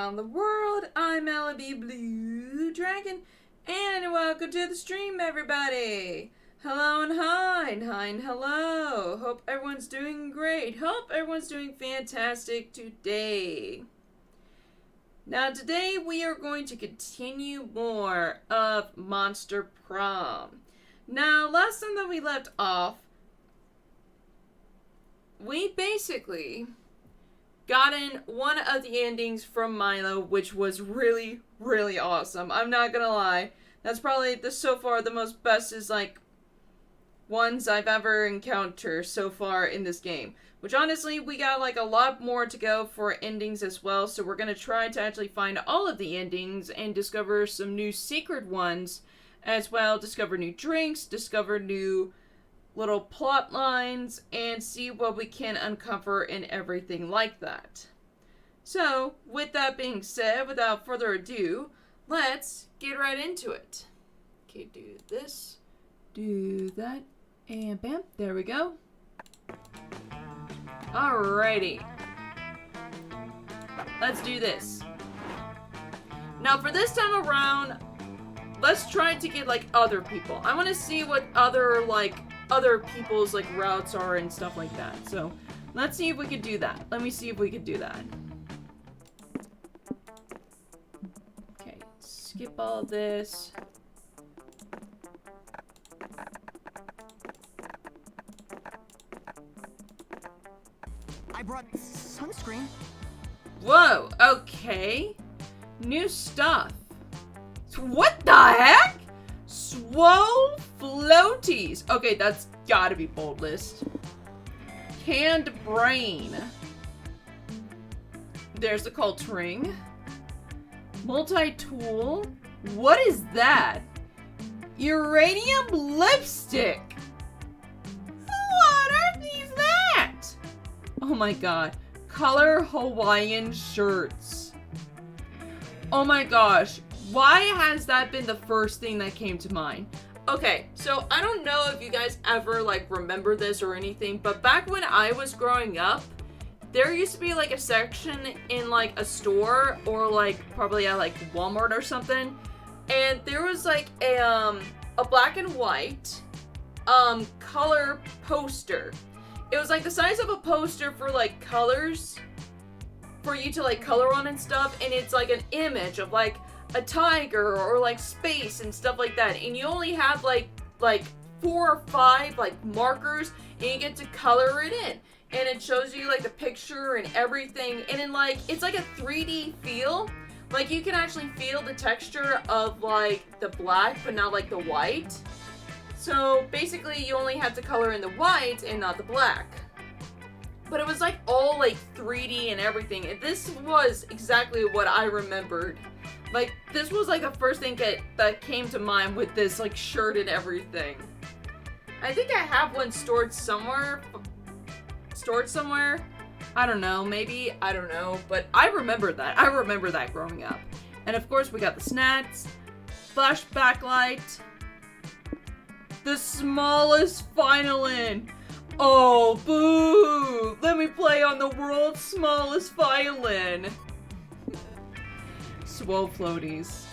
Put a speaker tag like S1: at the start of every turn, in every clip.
S1: around the world. I'm LLBlueDragon, and welcome to the stream, everybody. Hello and hi, and hello. Hope everyone's doing great. Hope everyone's doing fantastic today. Now, today we are going to continue more of Monster Prom. Now, last time that we left off, we basically gotten one of the endings from Milo, which was really, really awesome. I'm not gonna lie. That's probably, so far, the most best is, ones I've ever encountered so far in this game. Which, honestly, we got, a lot more to go for endings as well, so we're gonna try to actually find all of the endings and discover some new secret ones as well. Discover new drinks, discover new little plot lines, and see what we can uncover and everything like that. So, with that being said, without further ado, let's get right into it. Okay, do this, do that, and bam, there we go. Alrighty. Let's do this. Now, for this time around, let's try to get, other people. I want to see what other people's, routes are and stuff like that. So, let's see if we can do that. Let me see if we can do that. Okay, skip all this.
S2: I brought sunscreen.
S1: Whoa, okay. New stuff. What the heck? Swole floaties. Okay, that's gotta be bold list. Canned brain. There's the cult ring. Multi-tool. What is that? Uranium lipstick. What are these that? Oh my god. Color Hawaiian shirts. Oh my gosh. Why has that been the first thing that came to mind? Okay, so I don't know if you guys ever, remember this or anything, but back when I was growing up, there used to be, a section in, a store, or, probably at, Walmart or something, and there was, a black and white, color poster. It was, the size of a poster for, colors, for you to, color on and stuff, and it's, an image of, a tiger or space and stuff like that, and you only have like 4 or 5 markers, and you get to color it in, and it shows you the picture and everything, and then it's a 3D feel. You can actually feel the texture of the black but not the white. So basically you only have to color in the white and not the black. But it was all 3D and everything, and this was exactly what I remembered. This was, the first thing that came to mind with this, shirt and everything. I think I have one stored somewhere. I don't know, maybe, I don't know. But I remember that. I remember that growing up. And, of course, we got the snacks. Flash backlight. The smallest violin. Oh, boo! Let me play on the world's smallest violin. Swole floaties.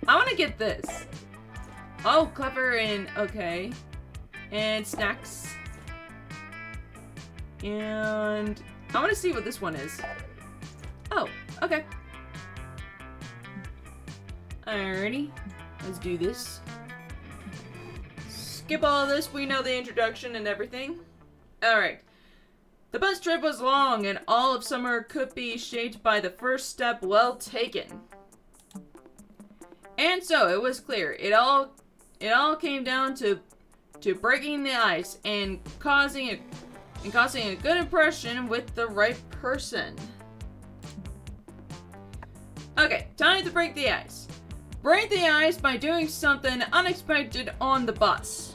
S1: I want to get this. Oh, clever and okay. And snacks. And I want to see what this one is. Oh, okay. Alrighty. Let's do this. Skip all this. We know the introduction and everything. Alright. The bus trip was long, and all of summer could be shaped by the first step well taken. And so, it was clear. It all came down to breaking the ice and causing a good impression with the right person. Okay, time to break the ice. Break the ice by doing something unexpected on the bus.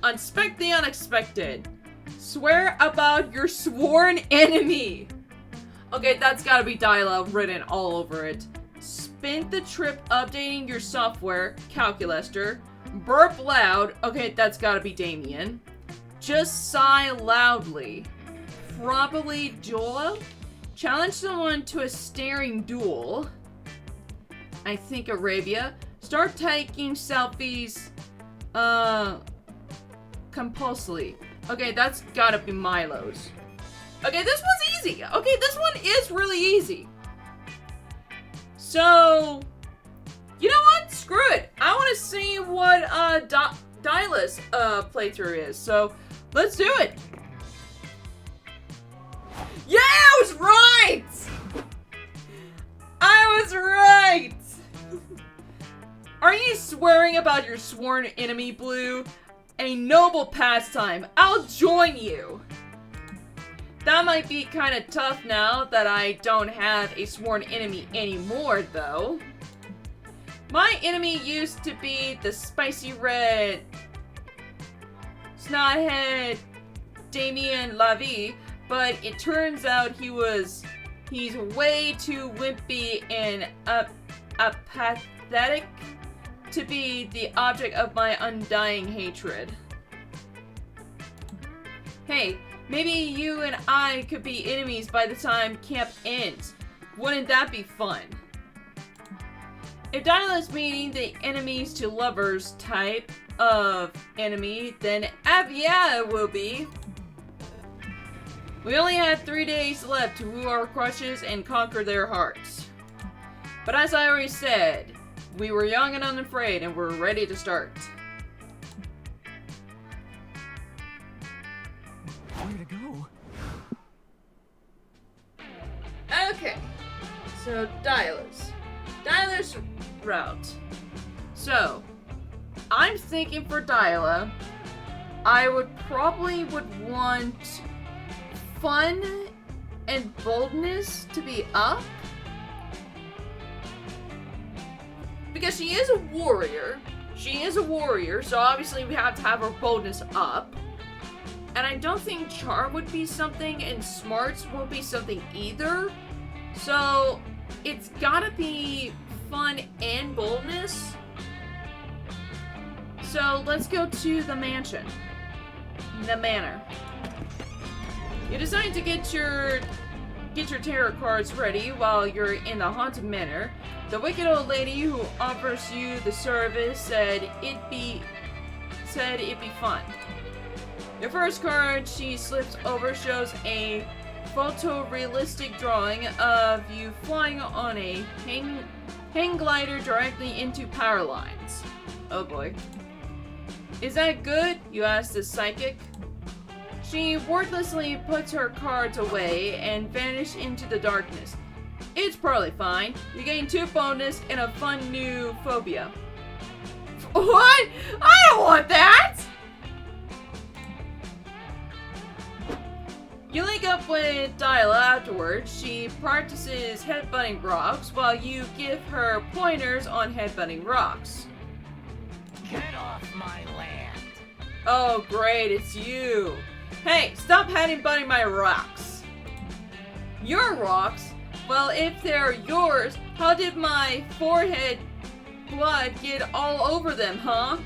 S1: Unspect the unexpected. Swear about your sworn enemy. Okay, that's gotta be dialogue written all over it. Spend the trip updating your software, Calculator. Burp loud. Okay, that's gotta be Damien. Just sigh loudly. probably duel. Challenge someone to a staring duel. I think Arabia. Start taking selfies, compulsively. Okay, that's gotta be Milo's. Okay, this one's easy. Okay, this one is really easy. So, you know what? Screw it. I want to see what Dyla's playthrough is. So, let's do it. Yeah, I was right! I was right! Are you swearing about your sworn enemy, Blue? A noble pastime. I'll join you. That might be kind of tough now that I don't have a sworn enemy anymore, though. My enemy used to be the spicy red snothead Damien Lavie, but it turns out he's way too wimpy and apathetic to be the object of my undying hatred. Hey, maybe you and I could be enemies by the time camp ends. Wouldn't that be fun? If Dyla's meaning the enemies to lovers type of enemy, then yeah, it will be. We only had 3 days left to woo our crushes and conquer their hearts. But as I already said, we were young and unafraid and we're ready to start.
S2: Where to go?
S1: Okay, so Dyla's route. So, I'm thinking for Dyla, I probably would want fun and boldness to be up. Because she is a warrior. She is a warrior, so obviously we have to have her boldness up. And I don't think charm would be something, and smarts won't be something either. So, it's gotta be fun and boldness. So, let's go to the mansion. The manor. You decide to get your tarot cards ready while you're in the haunted manor. The wicked old lady who offers you the service said it'd be fun. Your first card she slips over shows a photorealistic drawing of you flying on a hang glider directly into power lines. Oh boy. Is that good? You ask the psychic. She wordlessly puts her cards away and vanishes into the darkness. It's probably fine. You gain 2 bonus and a fun new phobia. What? I don't want that! You link up with Dyla afterwards. She practices headbutting rocks while you give her pointers on headbutting rocks.
S2: Get off my land.
S1: Oh great, it's you. Hey, stop headbutting my rocks. Your rocks? Well, if they're yours, how did my forehead blood get all over them, huh?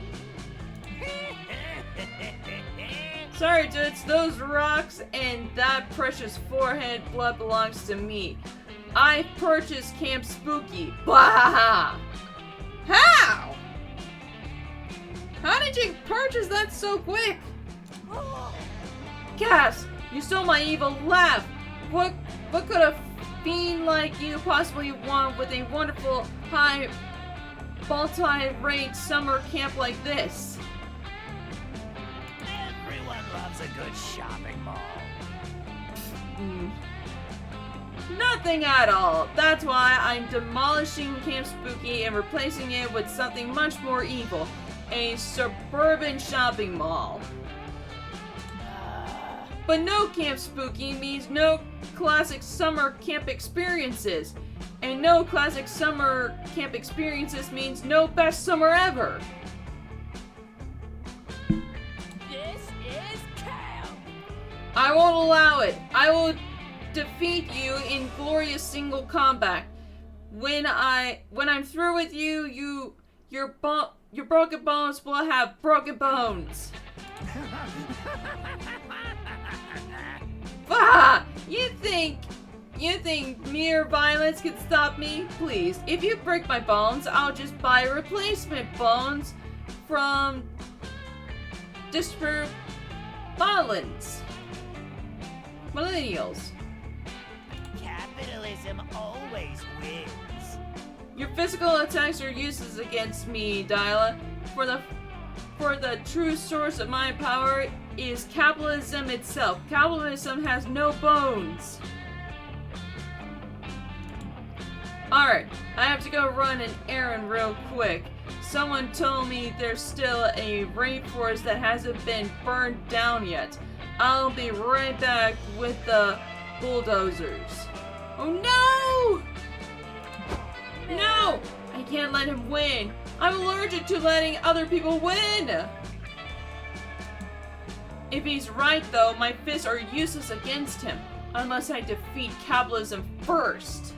S1: Sorry, dudes, those rocks and that precious forehead blood belongs to me. I purchased Camp Spooky. Blah! How? How did you purchase that so quick? Cass, you stole my evil laugh. What could a fiend like you possibly want with a wonderful high multi-rate summer camp like this?
S2: Everyone loves a good shopping mall.
S1: Nothing at all. That's why I'm demolishing Camp Spooky and replacing it with something much more evil. A suburban shopping mall. But no Camp Spooky means no classic summer camp experiences. And no classic summer camp experiences means no best summer ever.
S2: This is camp.
S1: I won't allow it. I will defeat you in glorious single combat. When I'm through with you, your broken bones will have broken bones. Ah! You think mere violence can stop me? Please, if you break my bones, I'll just buy replacement bones from disparate violence. Millennials.
S2: Capitalism always wins.
S1: Your physical attacks are useless against me, Dyla. For the true source of my power is capitalism itself. Capitalism has no bones. Alright, I have to go run an errand real quick. Someone told me there's still a rainforest that hasn't been burned down yet. I'll be right back with the bulldozers. Oh no! No! I can't let him win. I'm allergic to letting other people win. If he's right though, my fists are useless against him. Unless I defeat capitalism first.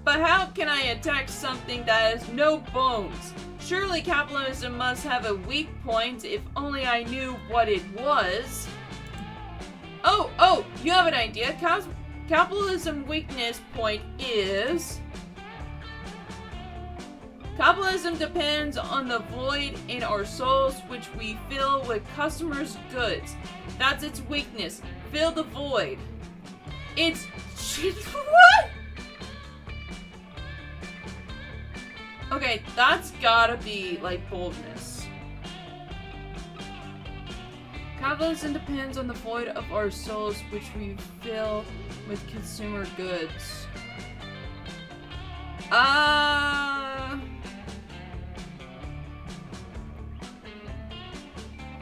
S1: But how can I attack something that has no bones? Surely capitalism must have a weak point if only I knew what it was. Oh, you have an idea. Capitalism weakness point is... Capitalism depends on the void in our souls which we fill with customers' goods. That's its weakness. Fill the void. It's... What? Okay, that's gotta be, like, boldness. Capitalism depends on the void of our souls, which we fill with consumer goods. I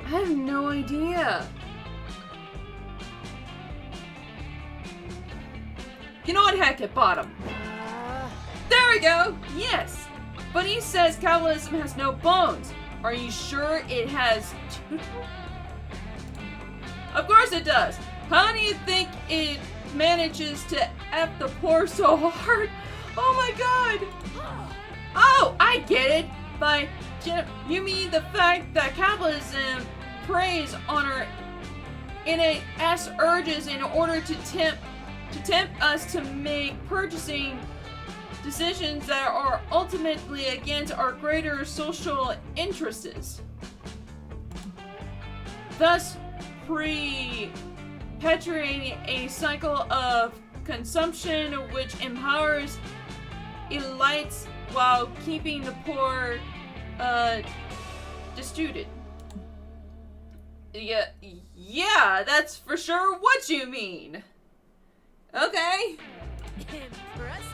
S1: have no idea. You know what? Heck it, bottom. There we go! Yes! But he says capitalism has no bones. Are you sure it has two? Of course it does. How do you think it manages to F the poor so hard? Oh my god! Oh, I get it! You mean the fact that capitalism preys on our innate urges in order to tempt us to make purchasing decisions that are ultimately against our greater social interests. Thus, perpetuating a cycle of consumption which empowers elites while keeping the poor destitute. Yeah, that's for sure what you mean. Okay.
S2: Impressive.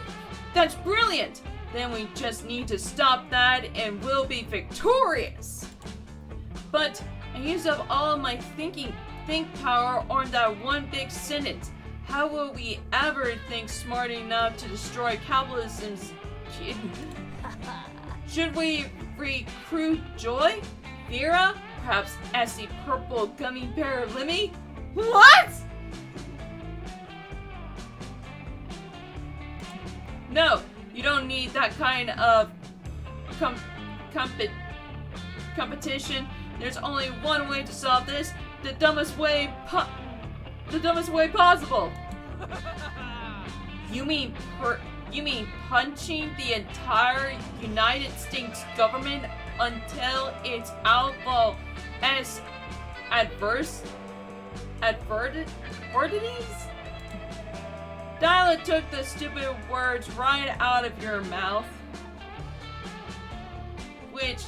S1: That's brilliant! Then we just need to stop that and we'll be victorious! But I used up all of my think power on that one big sentence. How will we ever think smart enough to destroy capitalism's... Should we recruit Joy? Vera? Perhaps Essie Purple Gummy Bear Lemmy? What?! No, you don't need that kind of competition. There's only one way to solve this. The dumbest way possible. You mean punching the entire United States government until it's outlaw as adversities? Dyla took the stupid words right out of your mouth. Which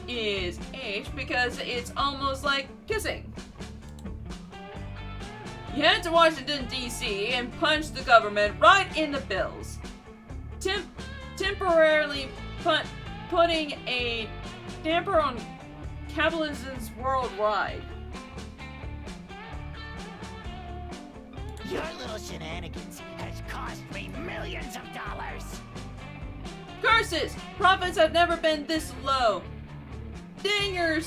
S1: is H because it's almost like kissing. You head to Washington, D.C. and punch the government right in the bills. Temporarily putting a damper on capitalism's worldwide.
S2: Your little shenanigans has cost me millions of dollars.
S1: Curses! Profits have never been this low. Dang your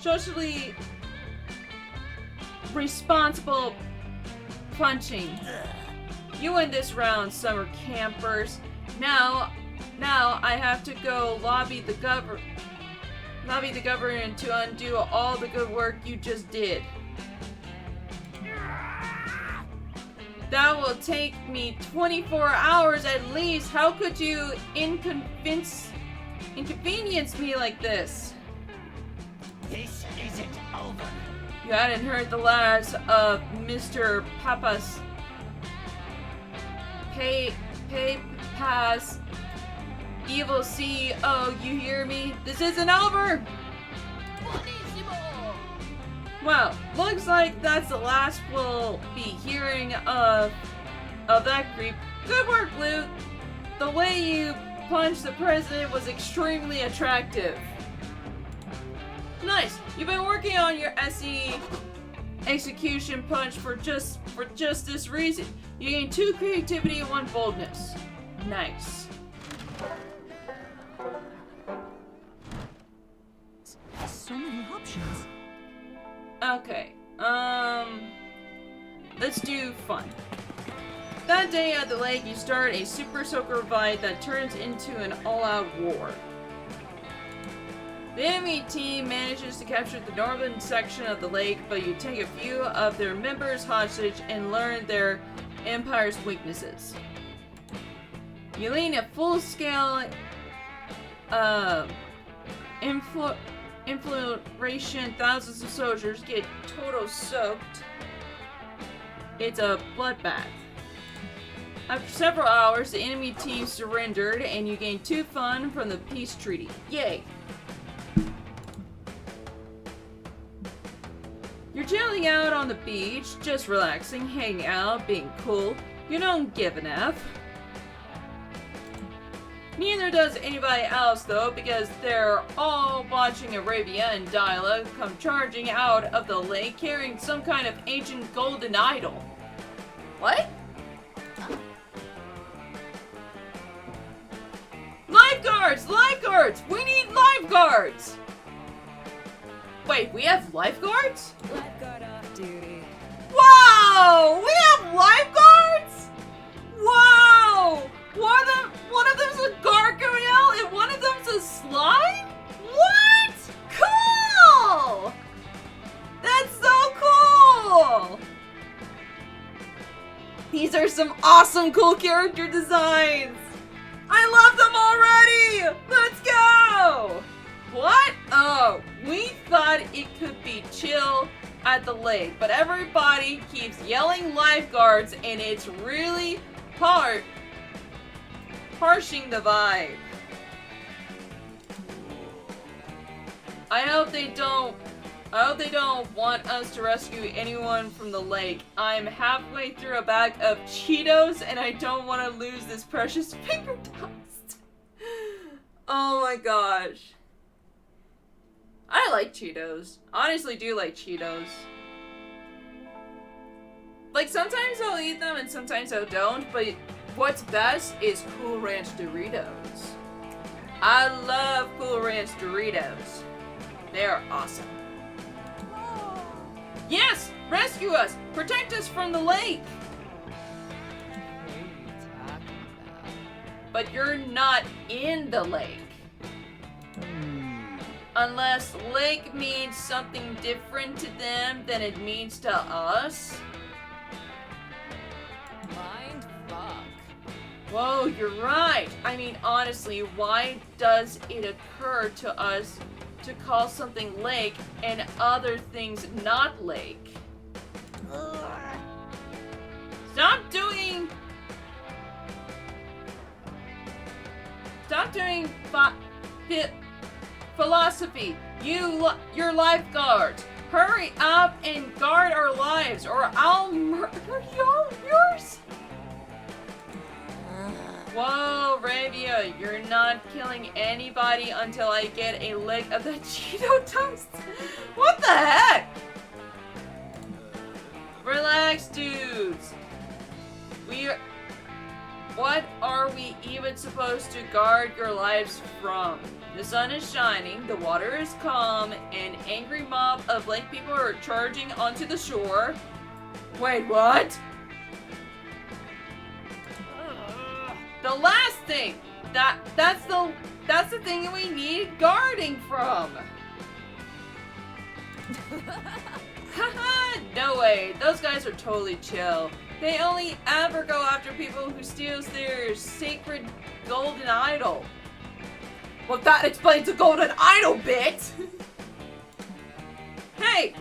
S1: socially responsible punching. You win this round, summer campers. Now I have to go lobby the lobby the government to undo all the good work you just did. That will take me 24 hours at least. How could you inconvenience me like this?
S2: This isn't over.
S1: You hadn't heard the last of Mr. Papas. Pass. Evil CEO, you hear me? This isn't over! Well, looks like that's the last we'll be hearing of that creep. Good work, Blue! The way you punched the president was extremely attractive. Nice! You've been working on your SE execution punch for just this reason. You gain 2 creativity and 1 boldness. Nice.
S3: So many options.
S1: Okay, let's do fun. That day at the lake, you start a super soaker fight that turns into an all-out war. The enemy team manages to capture the northern section of the lake, but you take a few of their members hostage and learn their empire's weaknesses. You lead a full-scale infiltration. Thousands of soldiers get total soaked. It's a bloodbath. After several hours, the enemy team surrendered, and you gain 2 fun from the peace treaty. Yay! You're chilling out on the beach, just relaxing, hanging out, being cool. You don't give an F. Neither does anybody else, though, because they're all watching Arabia and Dialogue come charging out of the lake carrying some kind of ancient golden idol. What? Lifeguards! Lifeguards! We need lifeguards! Wait, we have lifeguards?
S3: Lifeguard off duty.
S1: Wow! We have lifeguards? Wow! One of them's a gargoyle and one of them's a slime? What? Cool! That's so cool! These are some awesome, cool character designs! I love them already! Let's go! What? Oh, we thought it could be chill at the lake, but everybody keeps yelling lifeguards and it's really harshing the vibe. I hope they don't want us to rescue anyone from the lake. I'm halfway through a bag of Cheetos and I don't want to lose this precious finger dust. Oh my gosh. I like Cheetos. Honestly do like Cheetos. Like, sometimes I'll eat them and sometimes I don't, but what's best is Cool Ranch Doritos. I love Cool Ranch Doritos. They're awesome. Yes! Rescue us! Protect us from the lake! But you're not in the lake. Unless lake means something different to them than it means to us.
S3: Mind fuck.
S1: Whoa, you're right. I mean, honestly, why does it occur to us to call something lake and other things not lake? Stop doing philosophy. You're lifeguards. Hurry up and guard our lives, or I'll murder yours. Whoa, Ravia, you're not killing anybody until I get a lick of that Cheeto toast. What the heck? Relax, dudes. What are we even supposed to guard your lives from? The sun is shining, the water is calm, an angry mob of lake people are charging onto the shore. Wait, what? The last thing! That's the thing we need guarding from! Haha, no way. Those guys are totally chill. They only ever go after people who steals their sacred golden idol. Well, that explains the golden idol bit! Hey!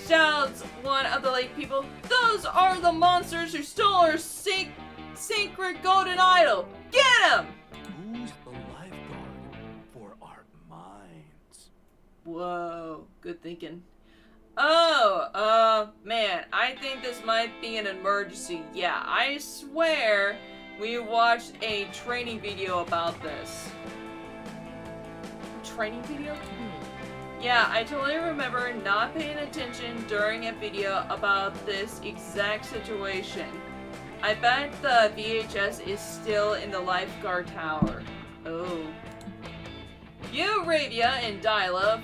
S1: Shouts one of the lake people. Those are the monsters who stole our sacred golden idol! Get them!
S2: Who's the lifeguard for our minds?
S1: Whoa, good thinking. Oh, man, I think this might be an emergency. Yeah, I swear we watched a training video about this. Training video? Yeah, I totally remember not paying attention during a video about this exact situation. I bet the VHS is still in the lifeguard tower. Oh. You, Ravia, and Dyla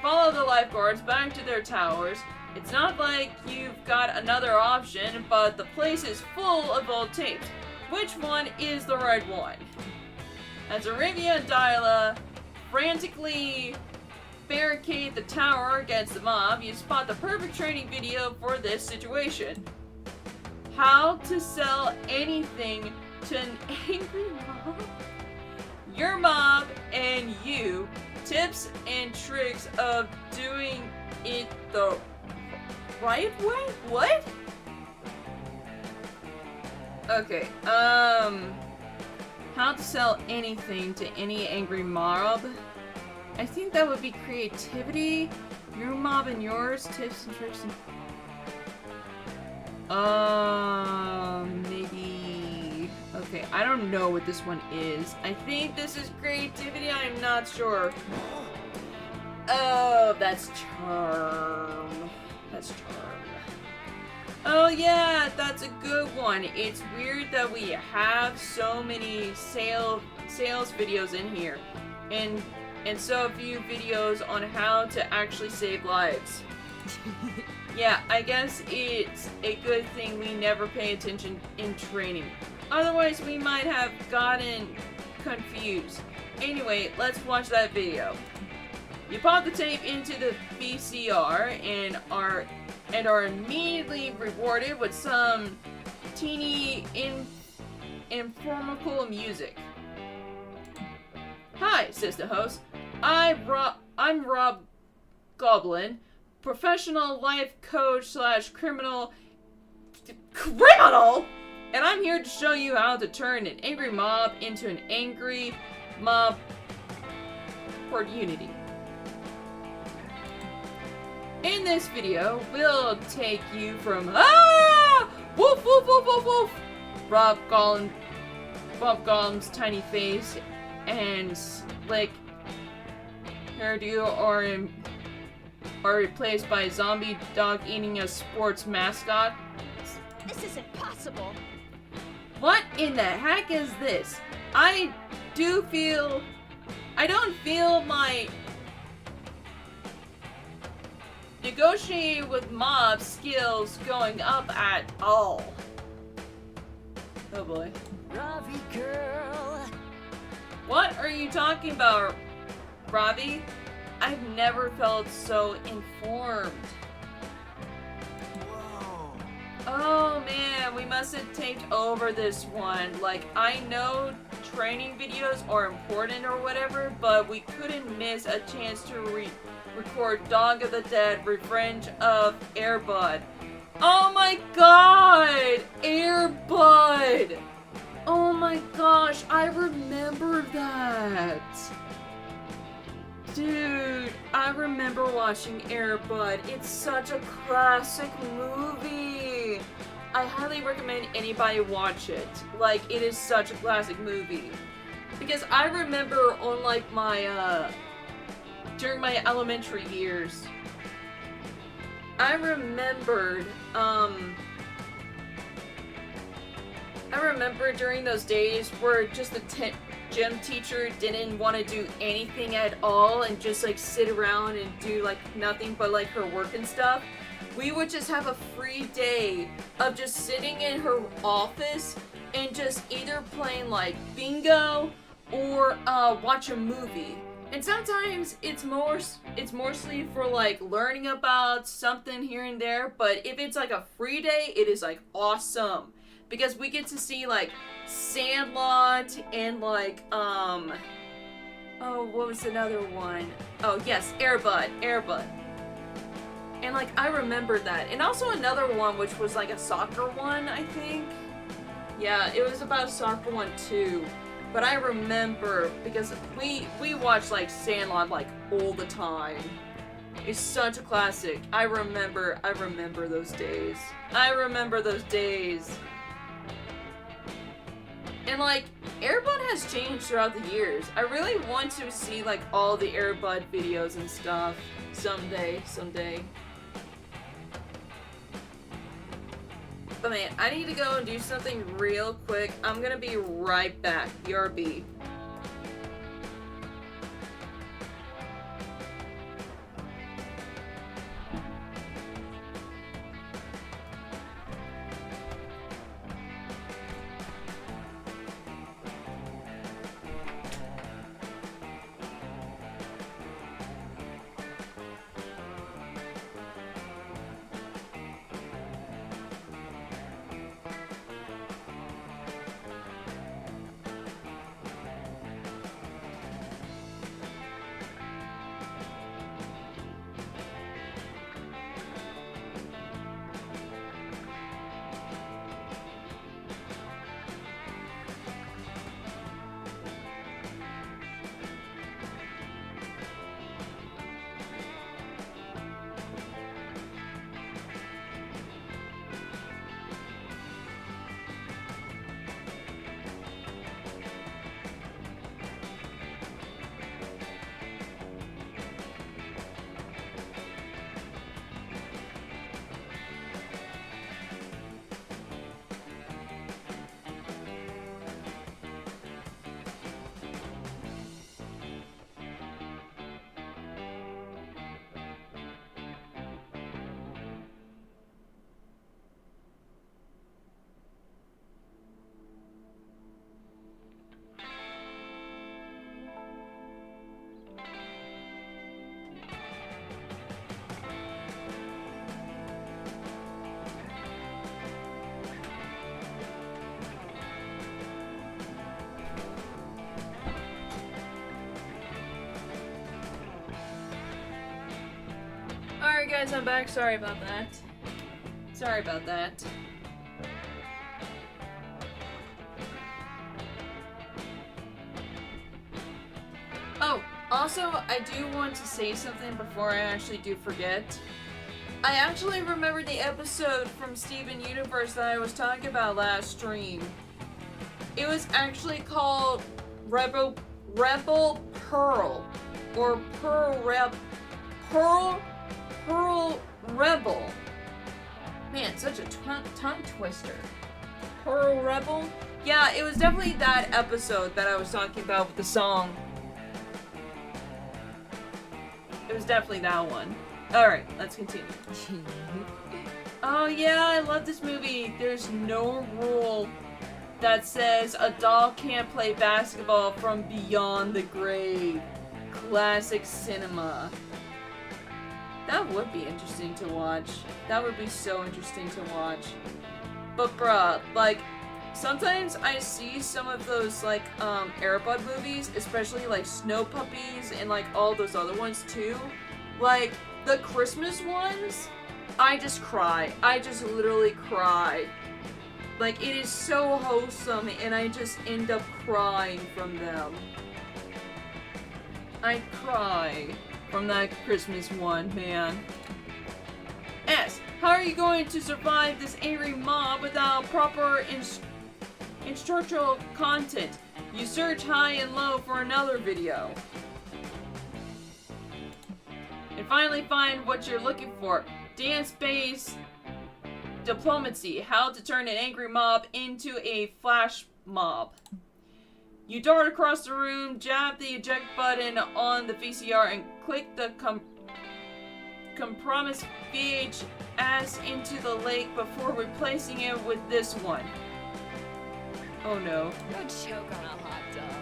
S1: follow the lifeguards back to their towers. It's not like you've got another option, but the place is full of old tapes. Which one is the right one? As Ravia and Dyla frantically barricade the tower against the mob, you spot the perfect training video for this situation. How to sell anything to an angry mob? Your mob and you. Tips and tricks of doing it the right way? What? Okay, how to sell anything to any angry mob? I think that would be creativity. Your mob and yours, tips and tricks and... maybe... Okay, I don't know what this one is. I think this is creativity, I'm not sure. Oh, that's charm. That's charm. Oh yeah, that's a good one. It's weird that we have so many sales videos in here. And so few videos on how to actually save lives. Yeah, I guess it's a good thing we never pay attention in training. Otherwise, we might have gotten confused. Anyway, let's watch that video. You pop the tape into the VCR and are immediately rewarded with some teeny informational music. Hi, sister host. I'm Rob Goblin, professional life coach / criminal, and I'm here to show you how to turn an angry mob into an angry mob for unity. In this video, we'll take you from woof woof woof woof woof, Bob Gollum's tiny face and slick hairdo are replaced by a zombie dog eating a sports mascot.
S3: This isn't possible.
S1: What in the heck is this? I don't feel my negotiating with mob skills going up at all. Oh boy.
S3: Ravi girl.
S1: What are you talking about, Ravi? I've never felt so informed.
S2: Whoa.
S1: Oh man, we must have taped over this one. Like, I know training videos are important or whatever, but we couldn't miss a chance to record Dog of the Dead, Revenge of Airbud. Oh my god! Airbud! Oh my gosh, I remember that! Dude, I remember watching Airbud. It's such a classic movie. I highly recommend anybody watch it. Like, it is such a classic movie. Because I remember on like my, during my elementary years, I remember during those days where just the gym teacher didn't want to do anything at all and just like sit around and do like nothing but like her work and stuff. We would just have a free day of just sitting in her office and just either playing like bingo or watch a movie. And sometimes it's mostly for like learning about something here and there, but if it's like a free day, it is like awesome. Because we get to see like Sandlot and like oh, what was another one? Oh yes, Air Bud. And like I remember that. And also another one which was like a soccer one, I think. Yeah, it was about a soccer one too. But I remember because we watched like Sandlot like all the time. It's such a classic. I remember those days. And like Air Bud has changed throughout the years. I really want to see like all the Air Bud videos and stuff someday. But man, I need to go and do something real quick. I'm gonna be right back. BRB. Alright guys, I'm back. Sorry about that. Oh, also, I do want to say something before I actually do forget. I actually remember the episode from Steven Universe that I was talking about last stream. It was actually called Rebel Pearl. Or Pearl Rebel. Man, such a tongue twister. Pearl Rebel? Yeah, it was definitely that episode that I was talking about with the song. It was definitely that one. Alright, let's continue. Oh yeah, I love this movie. There's no rule that says a doll can't play basketball from beyond the grave. Classic cinema. That would be interesting to watch. That would be so interesting to watch. But bruh, like, sometimes I see some of those, like, Air Bud movies, especially, like, Snow Puppies and, like, all those other ones, too. Like, the Christmas ones, I just cry. I just literally cry. Like, it is so wholesome, and I just end up crying from them. I cry from that Christmas one, man. S. How are you going to survive this angry mob without proper instructional content? You search high and low for another video. And finally find what you're looking for. Dance-based diplomacy. How to turn an angry mob into a flash mob. You dart across the room, jab the eject button on the VCR, and click the compromise VHS into the lake before replacing it with this one. Oh no.
S3: Don't choke on a hot dog.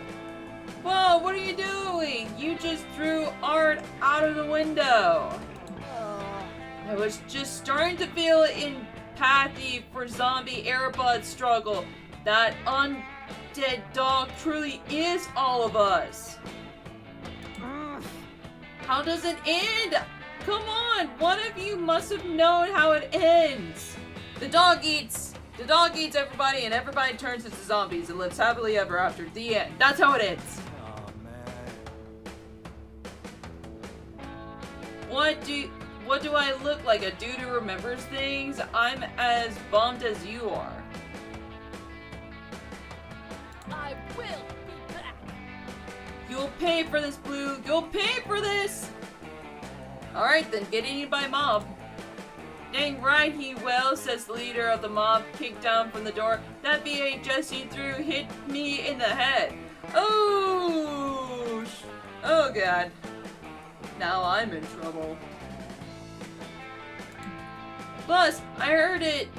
S1: Whoa, what are you doing? You just threw art out of the window.
S3: Oh.
S1: I was just starting to feel empathy for zombie Airbud struggle. That undead dog truly is all of us. How does it end? Come on, one of you must have known how it ends. The dog eats everybody, and everybody turns into zombies and lives happily ever after. The end. That's how it ends.
S2: Oh, man.
S1: What do I look like? A dude who remembers things? I'm as bummed as you are.
S3: I will be back.
S1: You'll pay for this, Blue. You'll pay for this. Alright then, get eaten by mob. Dang right he will, says the leader of the mob, kicked down from the door. That VHS you threw hit me in the head. Oh god. Now I'm in trouble. Plus, I heard it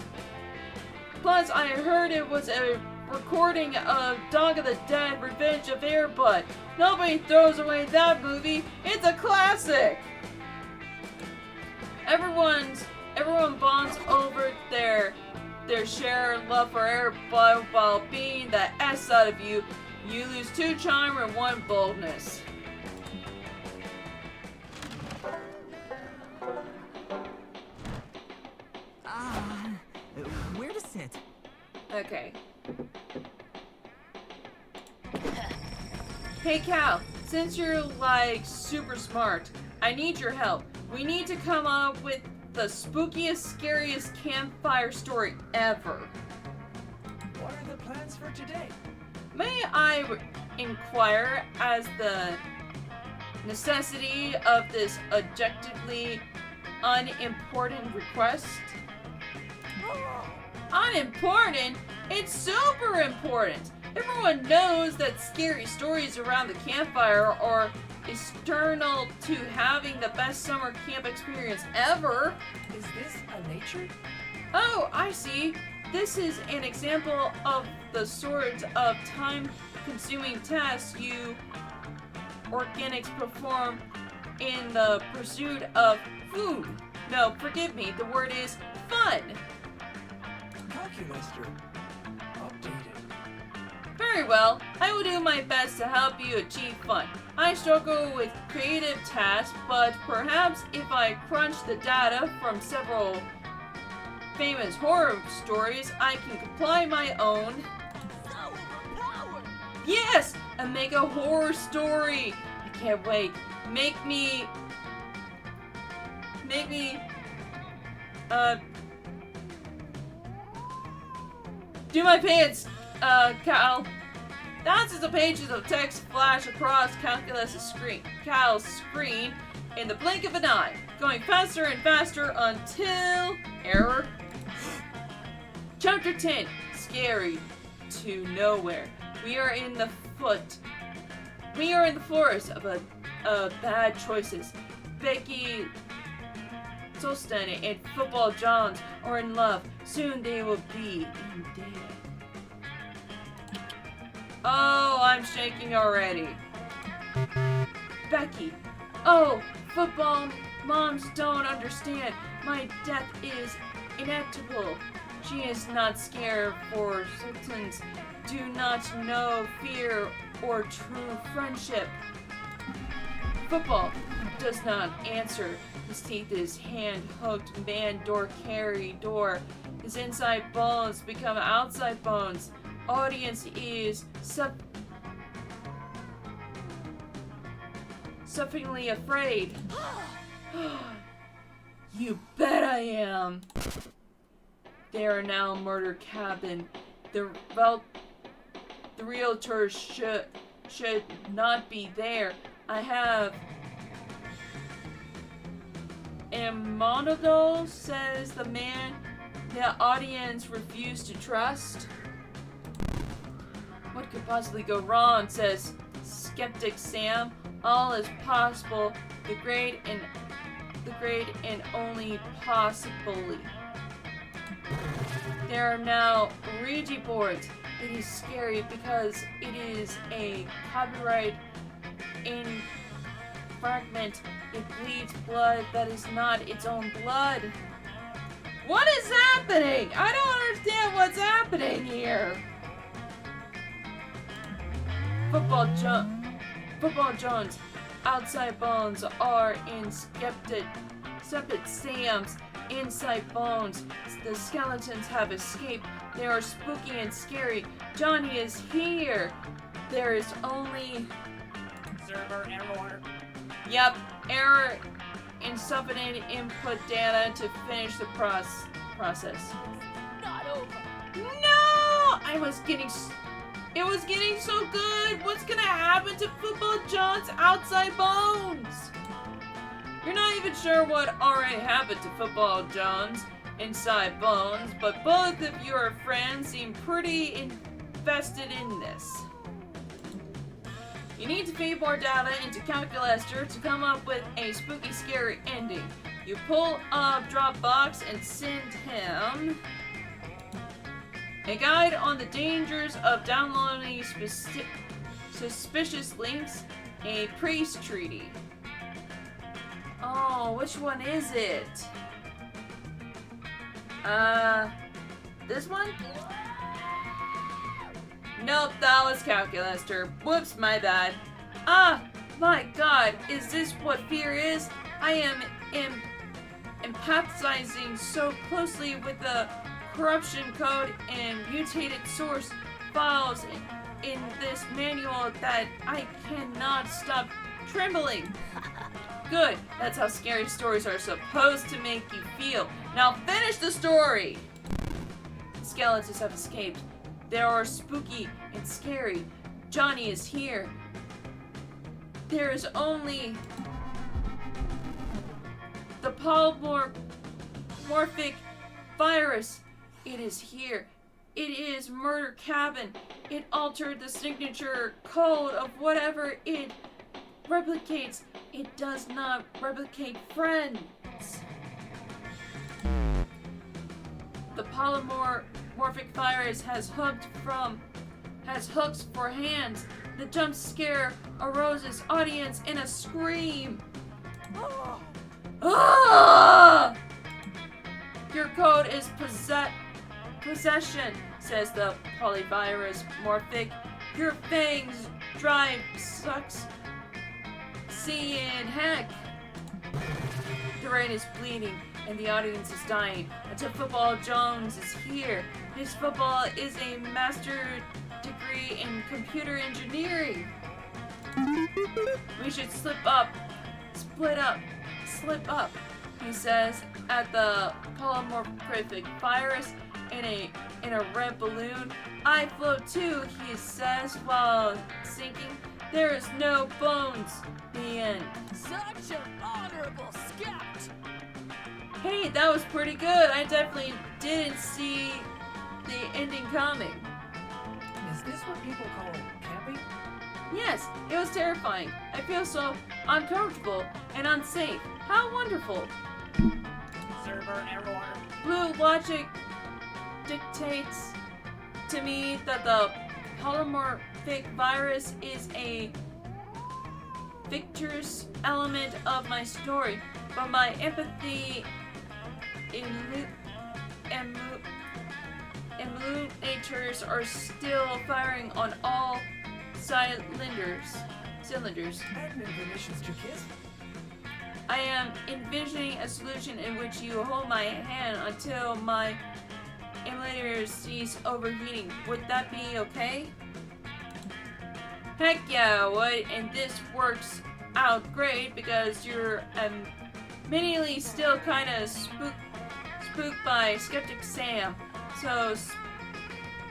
S1: was a recording of Dog of the Dead, Revenge of Airbud. Nobody throws away that movie. It's a classic. Everyone bonds over their shared love for Airbud while being the S out of you. You lose 2 charm and 1 boldness.
S4: Where to sit?
S1: Okay. Hey Cal, since you're like super smart, I need your help. We need to come up with the spookiest, scariest campfire story ever.
S2: What are the plans for today?
S1: May I inquire as the necessity of this objectively unimportant request? Unimportant? It's super important! Everyone knows that scary stories around the campfire are external to having the best summer camp experience ever.
S2: Is this a nature?
S1: Oh, I see. This is an example of the sort of time-consuming tasks you organics perform in the pursuit of food. No, forgive me, the word is fun.
S2: Calculator. Updated.
S1: Very well, I will do my best to help you achieve fun. I struggle with creative tasks, but perhaps if I crunch the data from several famous horror stories, I can compile my own.
S3: So overpowered.
S1: Yes! And make a horror story! I can't wait. Make me, do my pants, Cal. Thousands of pages of text flash across Cal's screen in the blink of an eye, going faster and faster until error. Chapter 10, Scary to Nowhere. We are in the forest of bad choices. Becky Solston and Football Johns are in love. Soon they will be in debt. Oh, I'm shaking already. Becky. Oh, football moms don't understand. My death is inevitable. She is not scared, for sultans do not know fear or true friendship. Football does not answer. His teeth is hand-hooked man door carry door. His inside bones become outside bones. Audience is suffocatingly afraid. You bet I am. They are now murder cabin. The realtor should not be there. I have Monodol, says the man the audience refused to trust. What could possibly go wrong, says skeptic Sam. All is possible. The great and only possibly. There are now Ouija boards. It is scary because it is a copyright infringement. It bleeds blood that is not its own blood. What is happening? I don't understand what's happening here. Football Jones. Outside bones are in Skeptic Sam's inside bones. The skeletons have escaped. They are spooky and scary. Johnny is here. There is only...
S2: Server error.
S1: Yep, error. Insufficient input data to finish the process.
S3: Not over.
S1: No! It was getting so good! What's gonna happen to Football John's outside bones? You're not even sure what already happened to Football John's inside bones, but both of your friends seem pretty invested in this. You need to feed more data into Calculaster to come up with a spooky, scary ending. You pull up Dropbox and send him a guide on the dangers of downloading suspicious links, a priest treaty. Oh, which one is it? This one? Nope, that was Calculaster. Whoops, my bad. Ah, my god, is this what fear is? I am empathizing so closely with the corruption code and mutated source files in this manual that I cannot stop trembling. Good, that's how scary stories are supposed to make you feel. Now finish the story! The skeletons have escaped. They are spooky and scary. Johnny is here. There is only the polymorphic virus. It is here. It is Murder Cabin. It altered the signature code of whatever it replicates. It does not replicate friends. The polymorphic virus has hooks for hands. The jump scare arouses audience in a scream. Ah! Your code is possession, says the polyvirus morphic. Your fangs drive sucks. See in heck. The rain is bleeding and the audience is dying until Football Jones is here. His football is a master degree in computer engineering. We should slip up, he says, at the polymorphic virus in a red balloon. I float too, he says while sinking. There is no bones. The end.
S3: Such an honorable scout.
S1: Hey, that was pretty good. I definitely didn't see the ending coming.
S4: Is this what people call camping?
S1: Yes, it was terrifying. I feel so uncomfortable and unsafe. How wonderful.
S2: Server error.
S1: Blue logic dictates to me that the polymorphic virus is a fictitious element of my story, but my empathy emulators are still firing on all cylinders.
S4: Admonitions to kiss?
S1: I am envisioning a solution in which you hold my hand until my emulators cease overheating. Would that be okay? Heck yeah, it would, and this works out great because you're immediately still kind of spooked by Skeptic Sam. So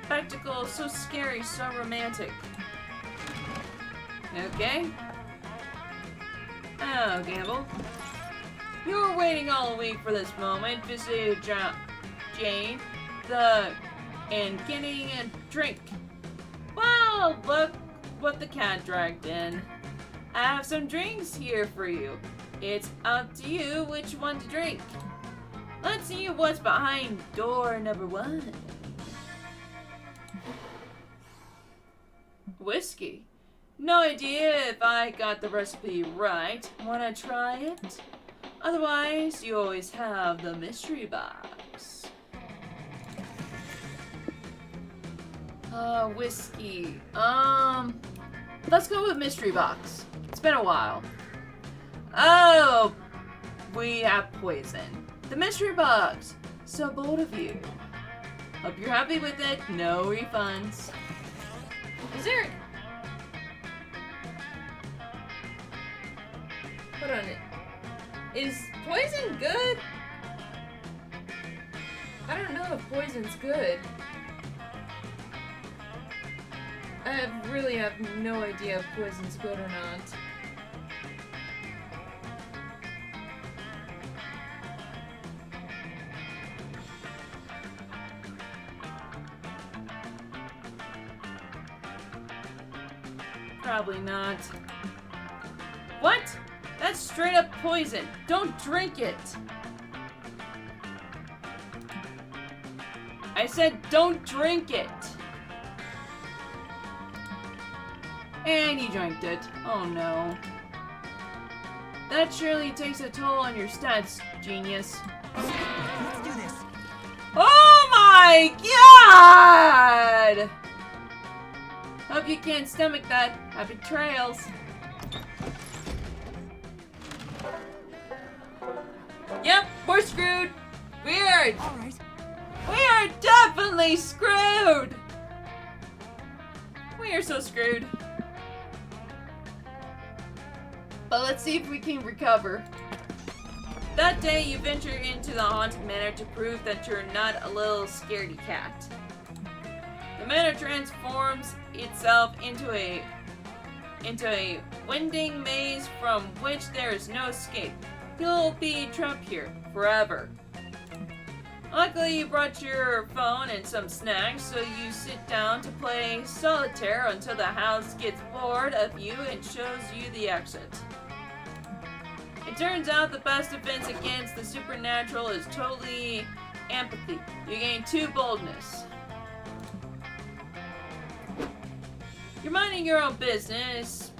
S1: spectacle, so scary, so romantic. Okay. Oh, Gamble. You were waiting all week for this moment, visited Jane, and getting a drink. Well, look what the cat dragged in. I have some drinks here for you. It's up to you which one to drink. Let's see what's behind door number 1. Whiskey. No idea if I got the recipe right. Wanna try it? Otherwise, you always have the mystery box. Whiskey. Let's go with mystery box. It's been a while. Oh, we have poison. The mystery box. So bold of you. Hope you're happy with it. No refunds.
S5: Is there... Hold on. Is poison good? I don't know if poison's good. I really have no idea if poison's good or not.
S1: Probably not. What? That's straight up poison. Don't drink it. I said don't drink it. And you drank it. Oh no. That surely takes a toll on your stats, genius.
S2: Let's do this.
S1: Oh my god! Hope you can't stomach that. Happy trails. Yep, we're screwed. Weird.
S2: All right.
S1: We are definitely screwed. We are so screwed. But let's see if we can recover. That day, you venture into the haunted manor to prove that you're not a little scaredy cat. The manor transforms itself into a winding maze from which there is no escape. You'll be trapped here forever. Luckily, you brought your phone and some snacks, so you sit down to play solitaire until the house gets bored of you and shows you the exit. It turns out the best defense against the supernatural is totally empathy. You gain 2 boldness. You're minding your own business.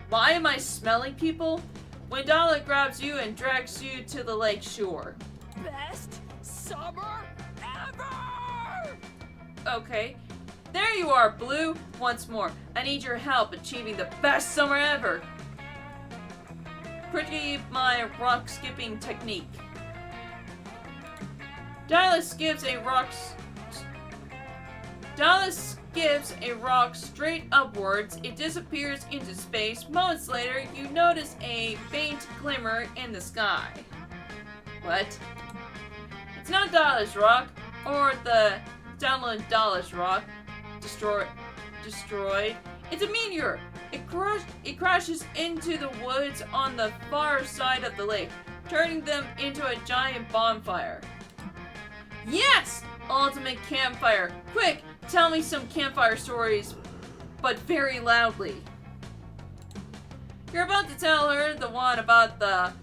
S1: Why am I smelling people? When Dala grabs you and drags you to the lake shore.
S3: Best summer ever!
S1: Okay. There you are, Blue. Once more, I need your help achieving the best summer ever. Critique my rock skipping technique. Dallas skips a rock straight upwards. It disappears into space. Moments later, you notice a faint glimmer in the sky. What? It's not Dallas Rock or the download Dallas Rock destroyed. It's a meteor. It crashes into the woods on the far side of the lake, turning them into a giant bonfire. Yes! Ultimate campfire. Quick, tell me some campfire stories, but very loudly. You're about to tell her the one about the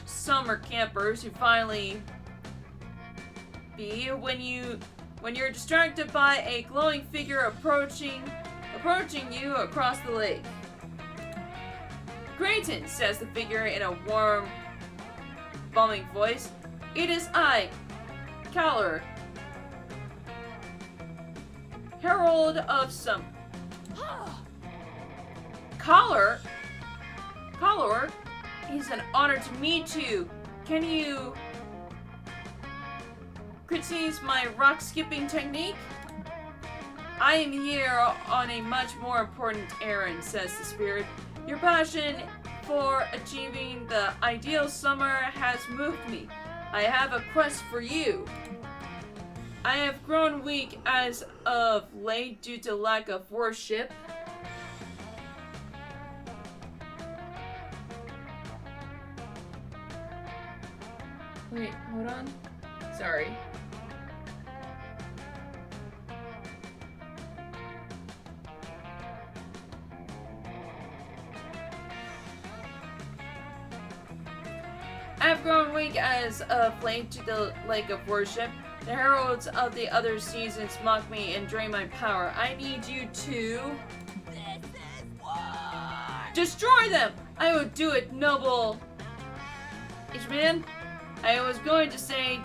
S1: summer campers who finally be when you're distracted by a glowing figure approaching you across the lake. Creighton, says the figure in a warm, booming voice. It is I, Caller, Herald of some. Caller, it's an honor to meet you. Can you critique my rock skipping technique? I am here on a much more important errand, says the spirit. Your passion for achieving the ideal summer has moved me. I have a quest for you. I have grown weak as of late due to lack of worship. Wait, hold on. Sorry. I have grown weak as of late to the lack of worship. The heralds of the other seasons mock me and drain my power. I need you to
S3: This is war!
S1: destroy them! I will do it, noble man. I was going to say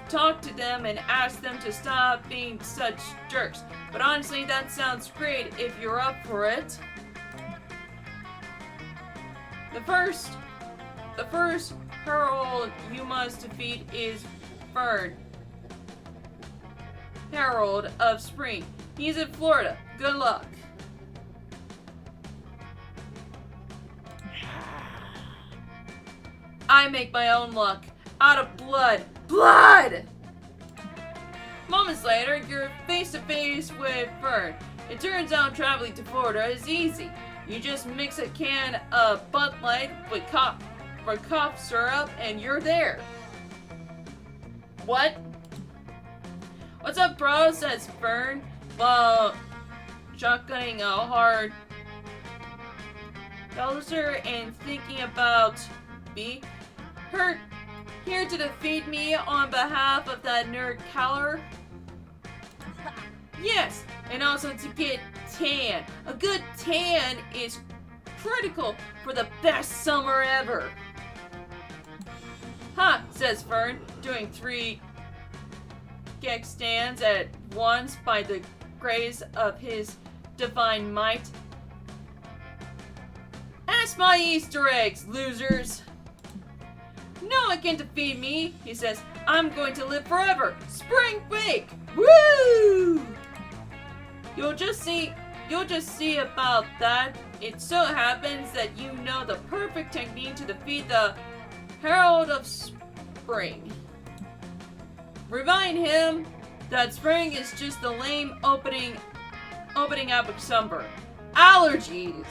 S1: talk to them and ask them to stop being such jerks. But honestly, that sounds great if you're up for it. The first herald you must defeat is Fern, Herald of Spring. He's in Florida. Good luck. I make my own luck. Out of blood. Blood! Moments later, you're face to face with Fern. It turns out traveling to Florida is easy. You just mix a can of Bud Light with cough syrup and you're there. What? What's up, bro? Says Fern while shotgunning a hard Bowser and thinking about B. Here to defeat me on behalf of that nerd Caller? Yes, and also to get tan. A good tan is critical for the best summer ever. Huh, says Fern, doing 3 gag stands at once by the grace of his divine might. Ask my Easter eggs, losers! No one can defeat me, he says. I'm going to live forever. Spring break! Woo! You'll just see about that. It so happens that you know the perfect technique to defeat the Herald of Spring. Remind him that spring is just the lame opening up of summer. Allergies!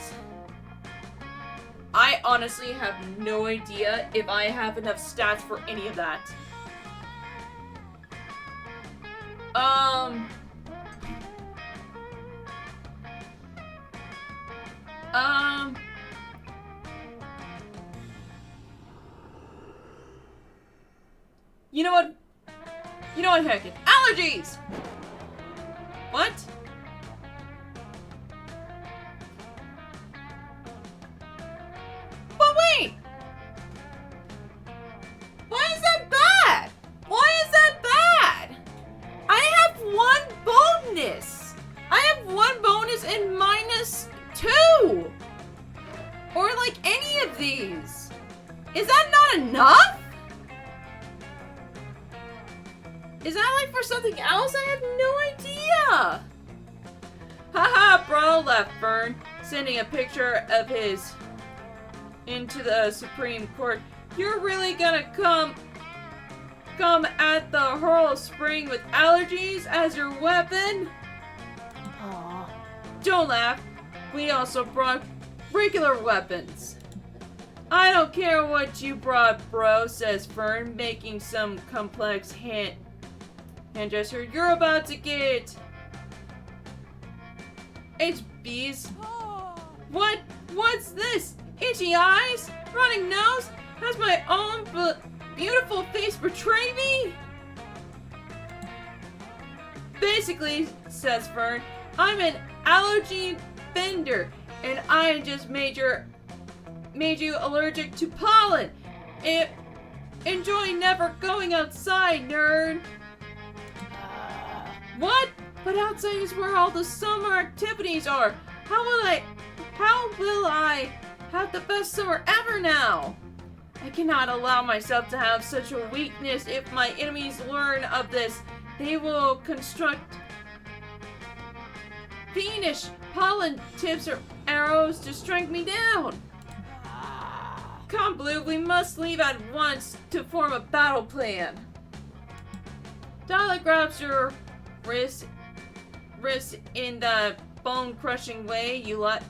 S1: I honestly have no idea if I have enough stats for any of that. You know what? Heck it. Allergies! What? But wait! Why is that bad? Why is that bad? I have 1 bonus! I have 1 bonus and -2! Or like any of these. Is that not enough? Is that like for something else? I have no idea! Haha, bro, laughed Fern, sending a picture of his into the Supreme Court. You're really gonna come at the Hurl Spring with allergies as your weapon?
S2: Aw.
S1: Don't laugh. We also brought regular weapons. I don't care what you brought, bro, says Fern, making some complex hand gesture. You're about to get HBs. What? What's this? Itchy eyes? Running nose? Has my own beautiful face betray me? Basically, says Fern, I'm an allergy bender, and I just made you allergic to pollen. Enjoy never going outside, nerd. What? But outside is where all the summer activities are. How will I have the best summer ever now? I cannot allow myself to have such a weakness. If my enemies learn of this, they will construct fiendish pollen tips or arrows to strike me down. Come, Blue, we must leave at once to form a battle plan. Darla grabs your wrist in the bone-crushing way you like,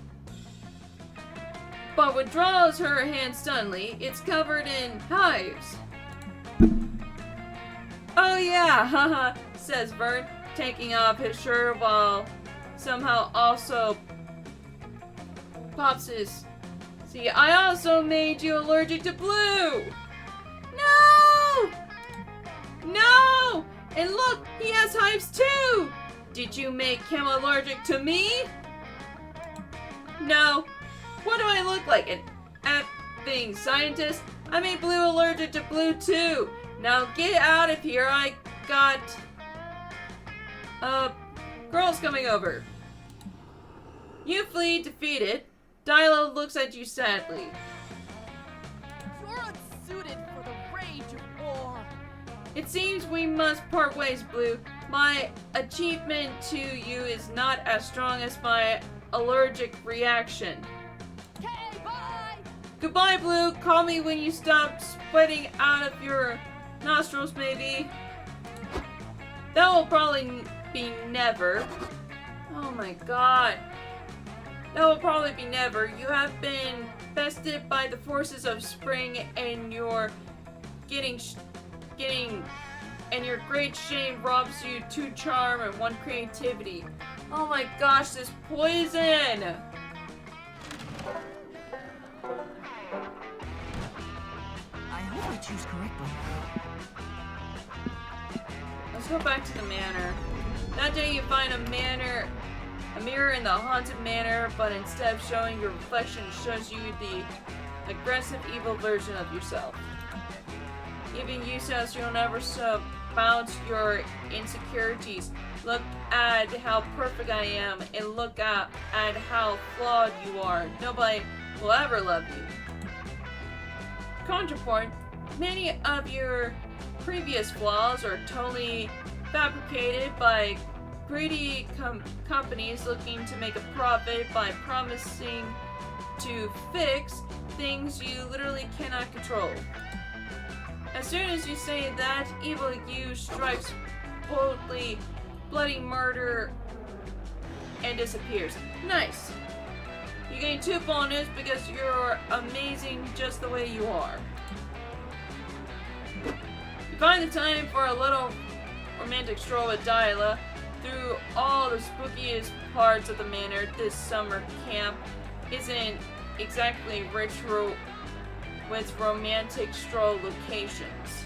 S1: but withdraws her hand suddenly. It's covered in hives. Oh yeah, haha, says Bert, taking off his shirt while somehow also pops his... See, I also made you allergic to blue! No! No! And look, he has hives too! Did you make him allergic to me? No. What do I look like? An effing scientist? I made Blue allergic to blue too. Now get out of here. I got... girls coming over. You flee defeated. Dilo looks at you sadly.
S3: You're unsuited for the rage of war.
S1: It seems we must part ways, Blue. My achievement to you is not as strong as my allergic reaction.
S3: Okay, bye!
S1: Goodbye, Blue. Call me when you stop sweating out of your nostrils, maybe. That will probably be never. Oh my god. That will probably be never. You have been bested by the forces of spring and your and your great shame robs you 2 charm and 1 creativity. Oh my gosh, this poison!
S2: I hope I choose correctly.
S1: Let's go back to the manor. That day you find a mirror in the haunted manor, but instead of showing your reflection, it shows you the aggressive, evil version of yourself. Even you says you'll never bounce your insecurities. Look at how perfect I am, and look at how flawed you are. Nobody will ever love you. Counterpoint, many of your previous flaws are totally fabricated by greedy companies looking to make a profit by promising to fix things you literally cannot control. As soon as you say that, evil you strikes boldly, bloody murder, and disappears. Nice! You gain 2 bonus because you're amazing just the way you are. You find the time for a little romantic stroll with Dyla through all the spookiest parts of the manor. This summer camp isn't exactly rich with romantic stroll locations.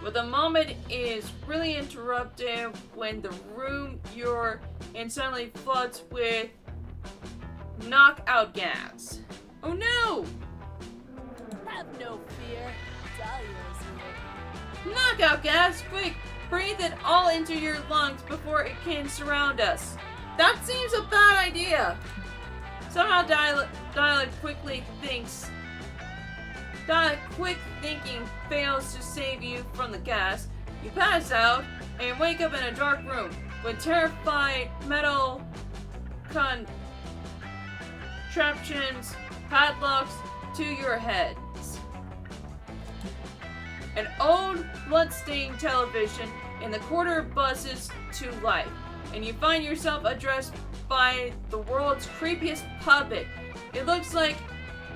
S1: But the moment is really interrupted when the room you're in suddenly floods with knockout gas. Oh no!
S3: Have no fear. Dahlia's here.
S1: Knockout gas! Quick! Breathe it all into your lungs before it can surround us. That seems a bad idea. Somehow Dyla quickly thinks. Quick thinking fails to save you from the gas. You pass out and wake up in a dark room with terrified metal contraptions padlocks to your heads. An old blood-stained television in the corner buzzes to life, and you find yourself addressed by the world's creepiest puppet. It looks like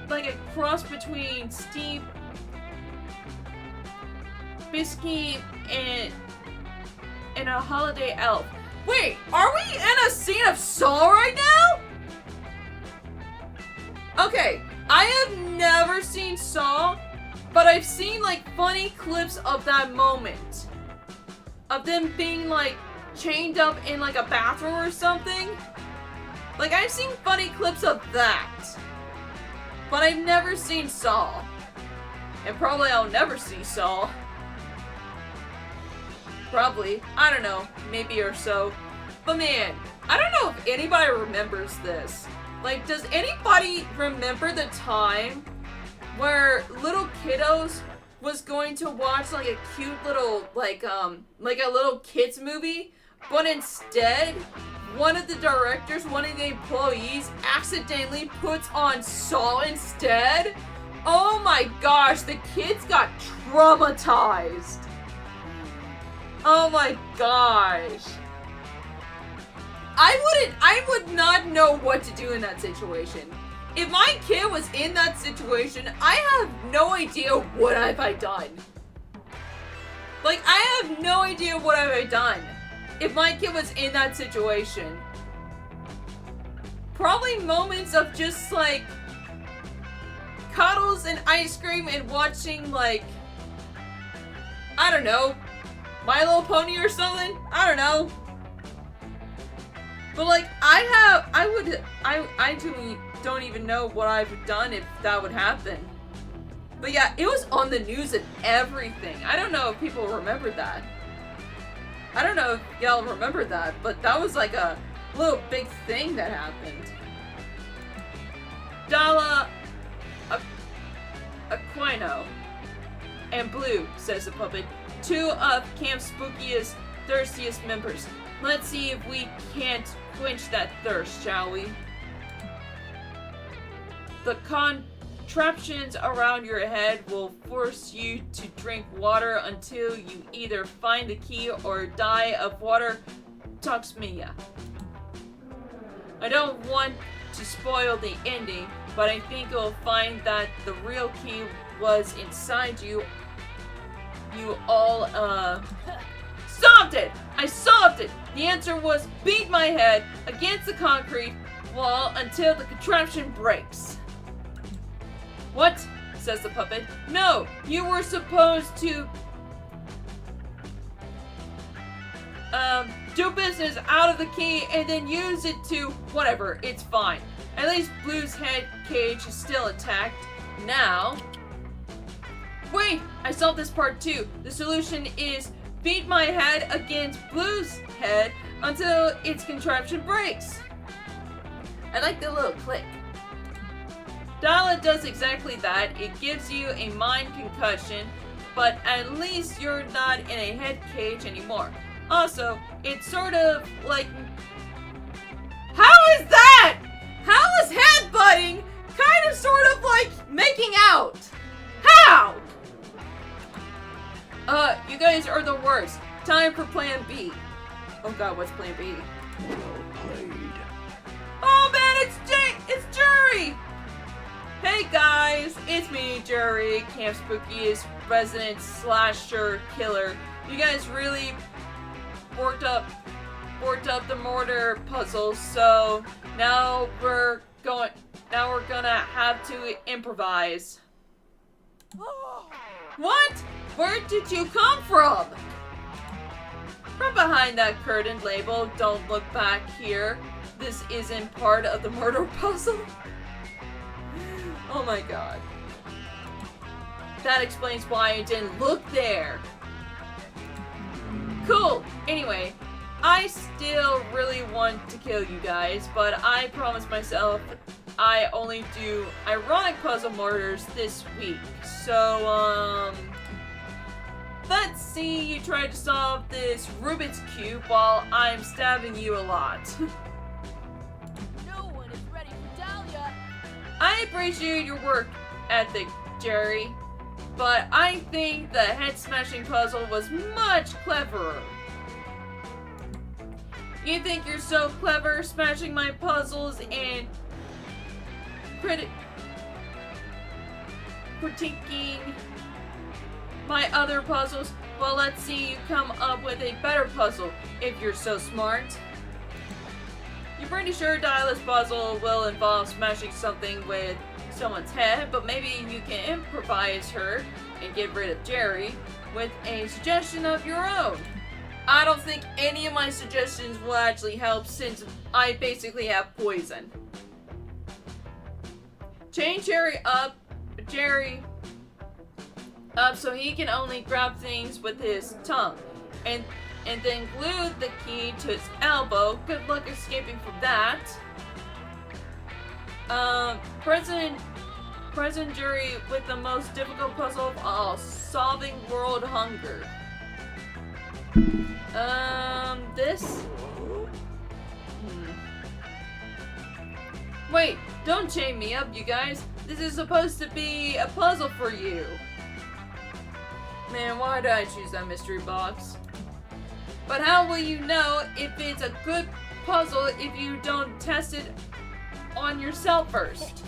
S1: a cross between Steve Bisky and a holiday elf. Wait, are we in a scene of Saw right now? Okay, I have never seen Saw, but I've seen like funny clips of that moment. Of them being like chained up in like a bathroom or something. Like I've seen funny clips of that. But I've never seen Saw. And probably I'll never see Saw. Probably. I don't know. Maybe or so. But man, I don't know if anybody remembers this. Like, does anybody remember the time where little kiddos was going to watch like a cute little, like a little kids movie, but instead, one of the directors, one of the employees, accidentally puts on Saw instead? Oh my gosh, the kids got traumatized. Oh my gosh. I would not know what to do in that situation. If my kid was in that situation, I have no idea what have I done. Like, I have no idea what have I done if my kid was in that situation. Probably moments of just, like, cuddles and ice cream and watching, like, I don't know, My Little Pony or something? I don't know. But like, I don't even know what I've done if that would happen. But yeah, it was on the news and everything. I don't know if people remember that. I don't know if y'all remember that, but that was like a little big thing that happened. Dala Aquino and Blue, says the puppet, two of Camp's spookiest, thirstiest members. Let's see if we can't quench that thirst, shall we? The contraptions around your head will force you to drink water until you either find the key or die of water toxemia. I don't want to spoil the ending, but I think you'll find that the real key was inside you. You all, solved it! I solved it! The answer was beat my head against the concrete wall until the contraption breaks. What? Says the puppet. No, you were supposed to do business out of the key and then use it to whatever, it's fine. At least Blue's head cage is still intact now. Wait, I solved this part too. The solution is beat my head against Blue's head until its contraption breaks. I like the little click. Dala does exactly that. It gives you a mind concussion, but at least you're not in a head cage anymore. Also, it's sort of like... How is that? How is headbutting kind of sort of like making out? How? You guys are the worst. Time for plan B. Oh god, what's plan B? Oh man, it's Jury! Hey guys, it's me, Jury, Camp Spooky's resident slasher killer. You guys really worked up the mortar puzzle, so now we're gonna have to improvise. What? Where did you come from? From behind that curtain labeled "Don't look back here." This isn't part of the murder puzzle. Oh my god. That explains why I didn't look there. Cool. Anyway, I still really want to kill you guys, but I promised myself I only do ironic puzzle murders this week. So, let's see you try to solve this Rubik's Cube while I'm stabbing you a lot.
S3: No one is ready for Dahlia.
S1: I appreciate your work ethic, Jerry, but I think the head-smashing puzzle was much cleverer. You think you're so clever smashing my puzzles and critiquing my other puzzles? Well, let's see you come up with a better puzzle if you're so smart. You're pretty sure Diala's puzzle will involve smashing something with someone's head, but maybe you can improvise her and get rid of Jerry with a suggestion of your own. I don't think any of my suggestions will actually help since I basically have poison. Chain Jerry up so he can only grab things with his tongue, and then glue the key to his elbow. Good luck escaping from that. Present Jury with the most difficult puzzle of all, solving world hunger. This? Wait, don't chain me up, you guys. This is supposed to be a puzzle for you. Man, why did I choose that mystery box? But how will you know if it's a good puzzle if you don't test it on yourself first?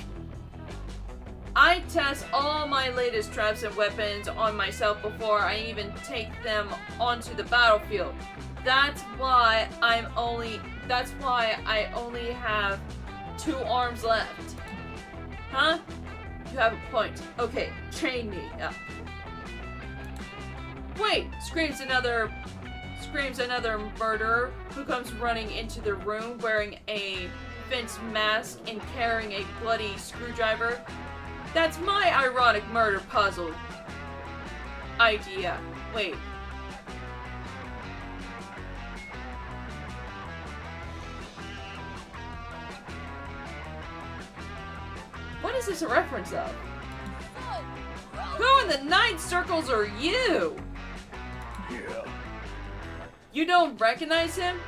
S1: I test all my latest traps and weapons on myself before I even take them onto the battlefield. That's why I only have 2 arms left. Huh? You have a point. Okay, chain me up. Wait! Screams another murderer who comes running into the room wearing a fence mask and carrying a bloody screwdriver. That's my ironic murder puzzle idea. Wait. What is this a reference of? Who in the 9 circles are you?
S2: Yeah.
S1: You don't recognize him?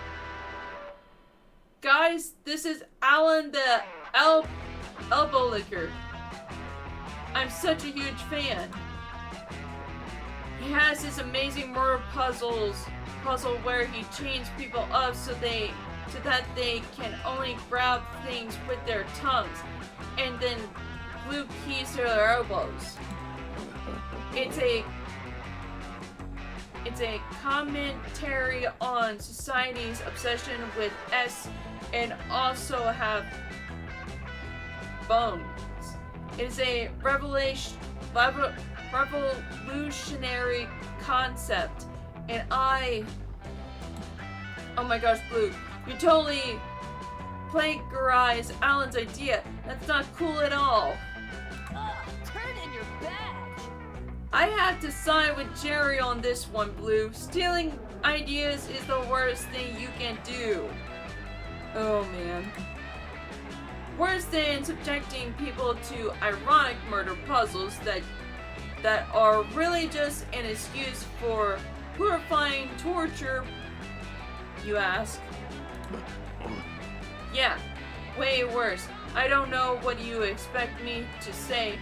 S1: Guys, this is Alan the Elbow Licker. I'm such a huge fan. He has this amazing murder puzzle where he chains people up so that they can only grab things with their tongues and then glue keys to their elbows. It's a commentary on society's obsession with S and also have bones. It is a revolutionary concept, and oh my gosh, Blue, you totally plagiarized Alan's idea. That's not cool at all.
S3: Turn in your badge.
S1: I have to side with Jerry on this one, Blue. Stealing ideas is the worst thing you can do. Oh man. Worse than subjecting people to ironic murder puzzles that are really just an excuse for horrifying torture, you ask? Yeah, way worse. I don't know what you expect me to say.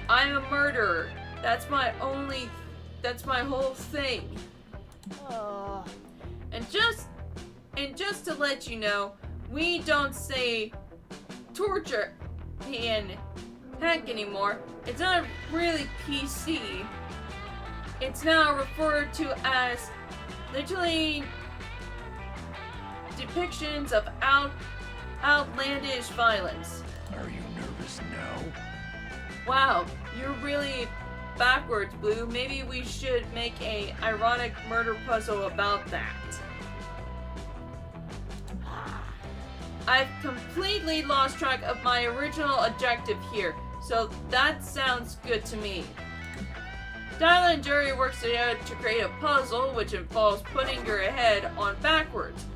S1: I'm a murderer. That's my whole thing. And just to let you know, we don't say torture and hack anymore. It's not really PC. It's now referred to as literally depictions of outlandish violence.
S2: Are you nervous now?
S1: Wow, you're really backwards, Blue. Maybe we should make a ironic murder puzzle about that. I've completely lost track of my original objective here, so that sounds good to me. Dylan and Jerry works together to create a puzzle which involves putting your head on backwards.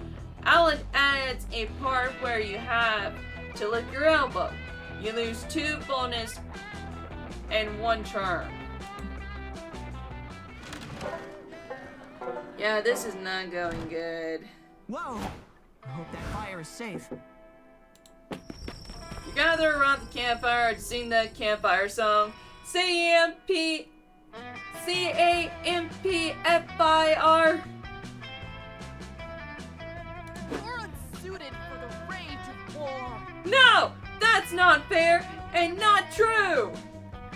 S1: Alan adds a part where you have to lick your elbow. You lose 2 bonus and 1 charm. Yeah, this is not going good.
S4: Whoa! I hope that fire is safe.
S1: You gather around the campfire to sing the campfire song. C-A-M-P-F-I-R.
S3: You're unsuited for the rage of war.
S1: No! That's not fair and not true!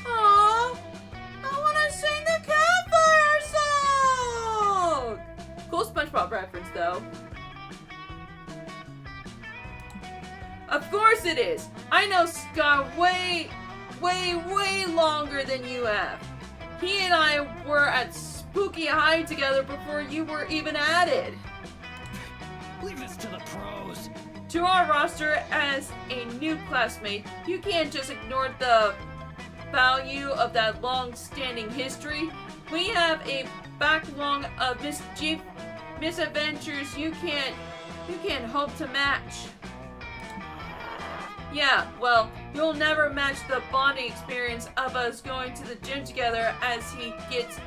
S1: Aww! I wanna sing the campfire song! Cool SpongeBob reference, though. Of course it is! I know Scott way longer than you have. He and I were at Spooky High together before you were even added.
S2: Leave this to the pros.
S1: To our roster as a new classmate, you can't just ignore the value of that long-standing history. We have a backlog of misadventures you can't hope to match. Yeah, well, you'll never match the bonding experience of us going to the gym together as he gets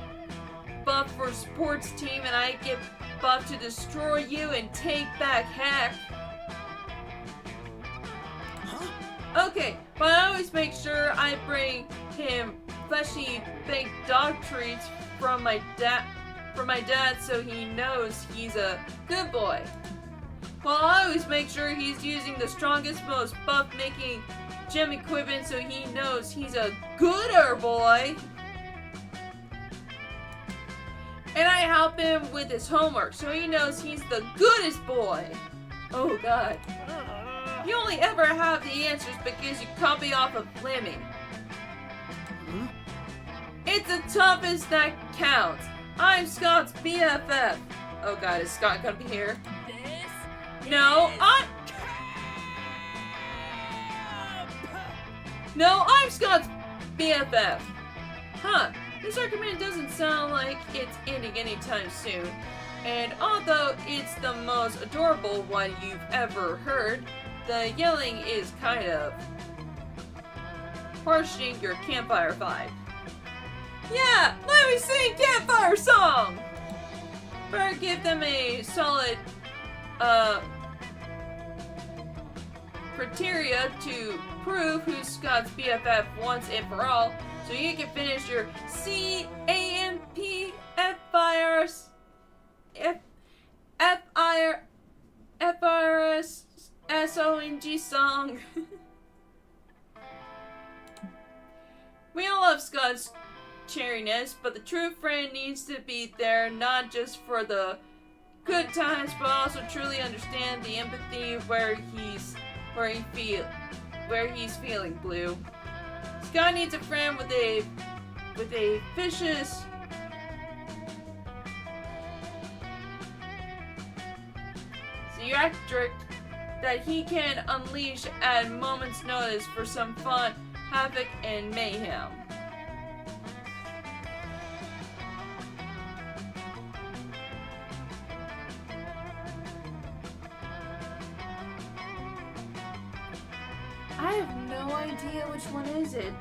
S1: buffed for sports team and I get buffed to destroy you and take back Hack. Okay, but I always make sure I bring him fleshy baked dog treats from my dad so he knows he's a good boy. Well, I always make sure he's using the strongest, most buff-making gym equipment so he knows he's a gooder boy. And I help him with his homework so he knows he's the goodest boy. Oh god. You only ever have the answers because you copy off of Fleming. It's the toughest that counts. I'm Scott's BFF. Oh god, is Scott gonna be here?
S3: This
S1: No,
S3: is
S1: No, I'm Scott's BFF. Huh, this argument doesn't sound like it's ending anytime soon. And although it's the most adorable one you've ever heard, the yelling is kind of harshing your campfire vibe. Yeah, let me sing campfire song! Better give them a solid, criteria to prove who's Scott's BFF once and for all, so you can finish your FIRSONG song. We all love Scott's cheeriness, but the true friend needs to be there not just for the good times, but also truly understand the empathy where he's feeling blue. Scott needs a friend with a vicious theatric that he can unleash at moment's notice for some fun, havoc, and mayhem. I have no idea which one is it.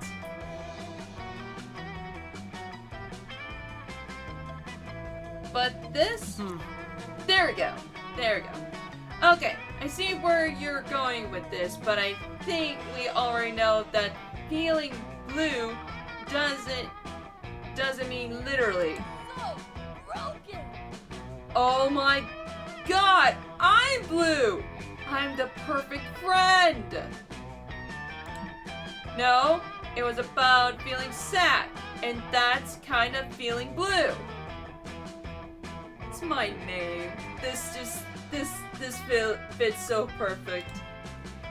S1: But this? There we go. There we go. Okay, I see where you're going with this, but I think we already know that feeling blue doesn't mean literally.
S3: so broken.
S1: Oh my god, I'm blue! I'm the perfect friend! No, it was about feeling sad, and that's kind of feeling blue. It's my name. This fits so perfect.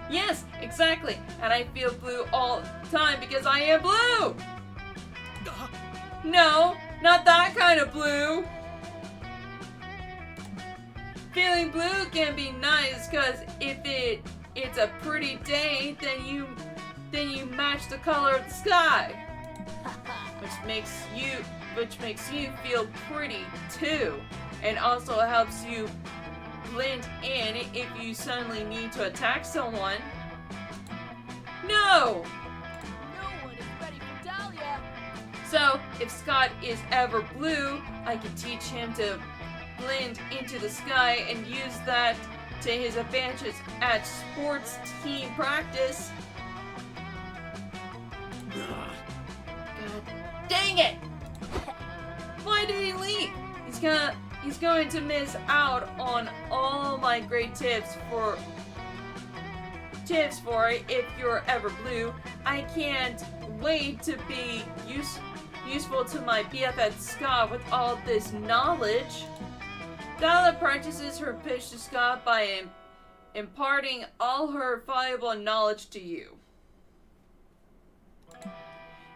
S1: Yes, exactly, and I feel blue all the time because I am blue! No, not that kind of blue! Feeling blue can be nice because if it's a pretty day, then you match the color of the sky, which makes you feel pretty too, and also helps you blend in if you suddenly need to attack someone. No!
S3: No one is ready for Dahlia.
S1: So if Scott is ever blue, I can teach him to blend into the sky and use that to his advantage at sports team practice. God dang it! Why did he leave? He's going to miss out on all my great tips for if you're ever blue. I can't wait to be useful to my BFF Scott with all this knowledge. Dahlia practices her pitch to Scott by imparting all her valuable knowledge to you.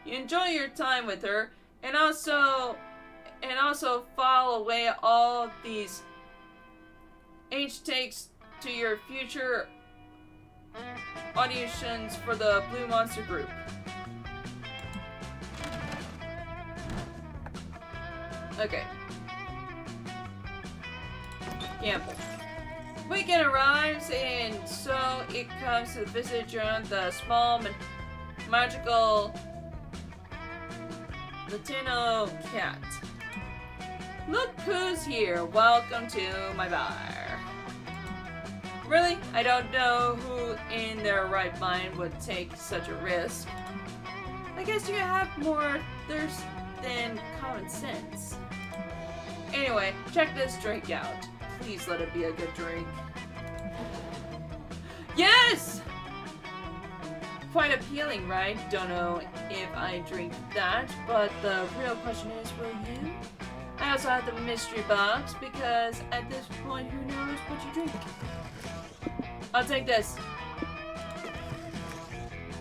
S1: You enjoy your time with her, and also file away all these H-takes to your future auditions for the Blue Monster group. Okay. Gamble. Weekend arrives, and so it comes to the visage on the small magical Latino cat. Look who's here. Welcome to my bar. Really? I don't know who in their right mind would take such a risk. I guess you have more thirst than common sense. Anyway, check this drink out. Please let it be a good drink. Yes! Quite appealing, right? Don't know if I drink that, but the real question is, will you? I also have the mystery box, because at this point, who knows what you drink? I'll take this.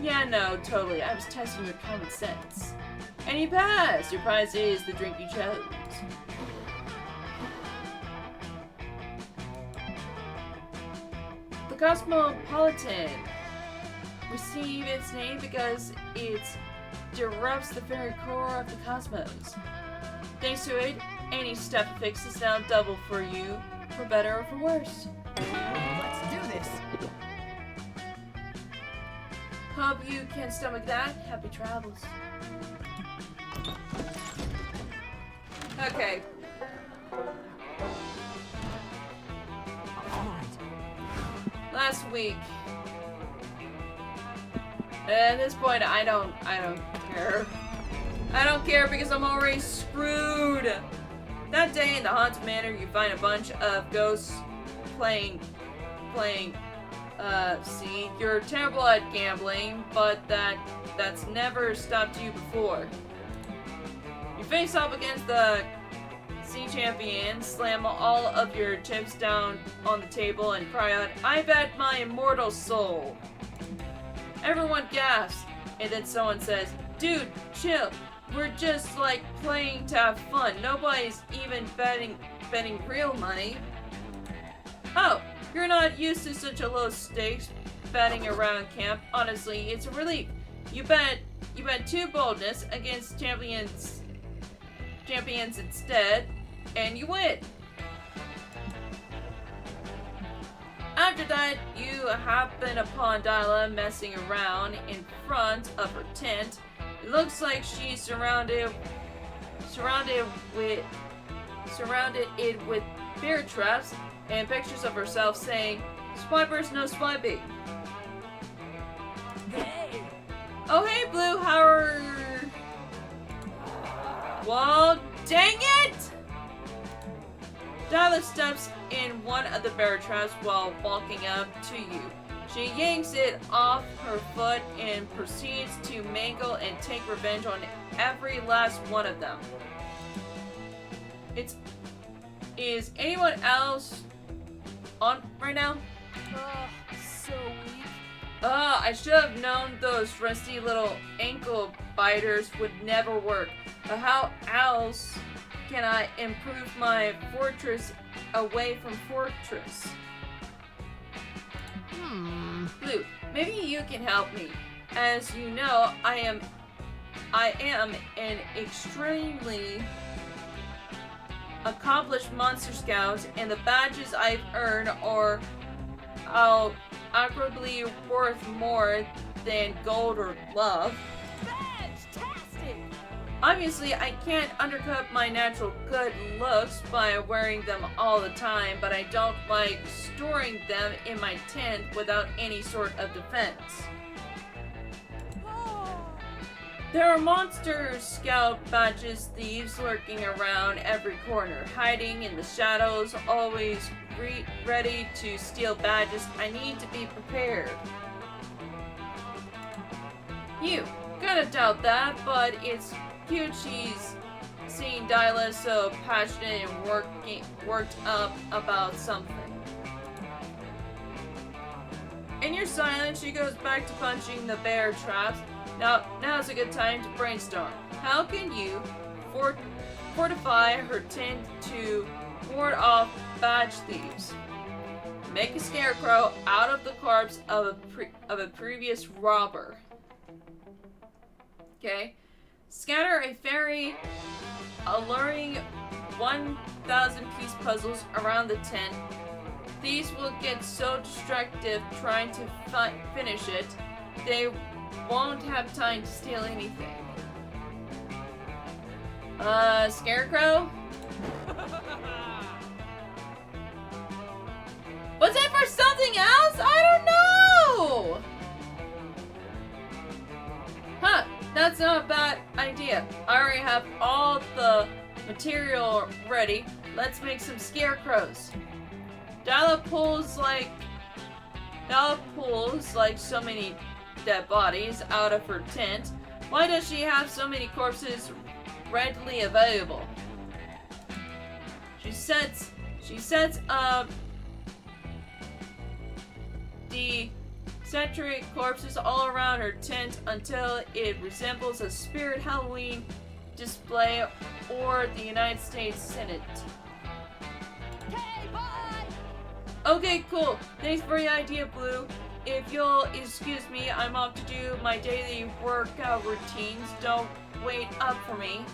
S1: Yeah, no, totally. I was testing your common sense. And you passed! Your prize is the drink you chose. The Cosmopolitan received its name because it disrupts the very core of the cosmos. Thanks to it, any stuff fix is now double for you, for better or for worse.
S4: Let's do this.
S1: Hope you can stomach that. Happy travels. Okay.
S4: All right.
S1: Last week. At this point, I don't care. I don't care because I'm already screwed. That day in the Haunted Manor, you find a bunch of ghosts playing. See, you're terrible at gambling, but that's never stopped you before. You face off against the sea champion, slam all of your chips down on the table, and cry out, "I bet my immortal soul!" Everyone gasps, and then someone says, "Dude, chill. We're just like playing to have fun. Nobody's even betting real money." Oh, you're not used to such a low stakes betting around camp. Honestly, it's a relief. You bet 2 boldness against champions instead, and you win. After that, you happen upon Dyla messing around in front of her tent. It looks like she's surrounded it with bear traps and pictures of herself saying, "Swipers, no swiping."
S4: Hey.
S1: Oh, hey, Blue, how are... Well, dang it! Dyla steps in one of the bear traps while walking up to you. She yanks it off her foot and proceeds to mangle and take revenge on every last one of them. Is anyone else on right now?
S3: So weak.
S1: I should have known those rusty little ankle biters would never work. But how else can I improve my fortress away from fortress? Blue, maybe you can help me. As you know, I am an extremely accomplished monster scout, and the badges I've earned are arguably worth more than gold or love.
S3: Fantastic!
S1: Obviously, I can't undercut my natural good looks by wearing them all the time, but I don't like storing them in my tent without any sort of defense. There are monster scout badges thieves lurking around every corner, hiding in the shadows, always ready to steal badges. I need to be prepared. You gonna doubt that, but it's cute she's seeing Dyla so passionate and worked up about something. In your silence, she goes back to punching the bear traps. Now's a good time to brainstorm. How can you fortify her tent to ward off badge thieves? Make a scarecrow out of the corpse of a previous robber. Okay. Scatter a very alluring 1,000-piece puzzles around the tent. These will get so distracted trying to finish it, they won't have time to steal anything. Scarecrow? Was it for something else? I don't know! Huh, that's not a bad idea. I already have all the material ready. Let's make some scarecrows. Dyla pulls like so many dead bodies out of her tent. Why does she have so many corpses readily available? She sets up the eccentric corpses all around her tent until it resembles a spirit Halloween display or the United States Senate.
S3: Okay, bye!
S1: Okay, cool. Thanks for the idea, Blue. If you'll excuse me, I'm off to do my daily workout routines. Don't wait up for me.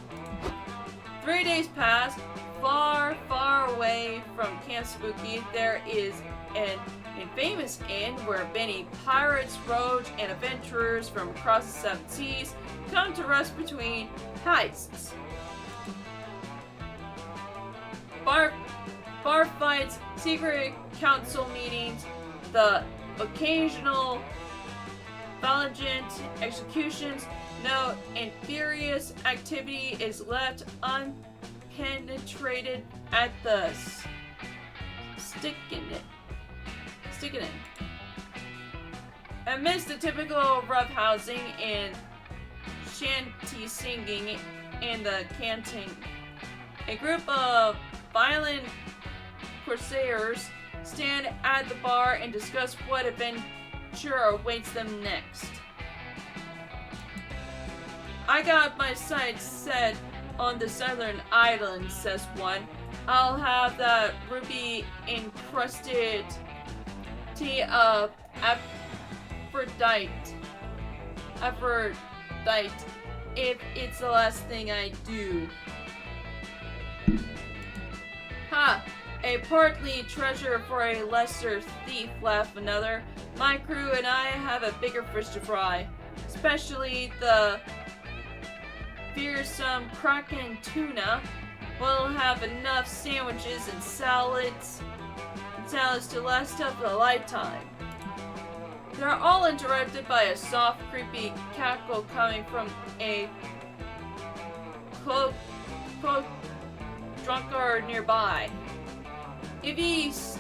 S1: 3 days pass. Far, far away from Camp Spooky, there is an infamous inn where many pirates, rogues, and adventurers from across the seven seas come to rest between heists. Bar fights, secret council meetings, the occasional violent executions. No infurious activity is left unpenetrated at the sticking it. Amidst the typical roughhousing and shanty singing and the canting, a group of violent corsairs stand at the bar and discuss what adventure awaits them next. I got my sights set on the southern island, says one. I'll have that ruby encrusted tea of Aphrodite if it's the last thing I do. Ha! A portly treasure for a lesser thief, laughed another. My crew and I have a bigger fish to fry, especially the fearsome kraken tuna. We'll have enough sandwiches and salads to last up a lifetime. They're all interrupted by a soft, creepy cackle coming from a cloaked drunkard nearby. If he's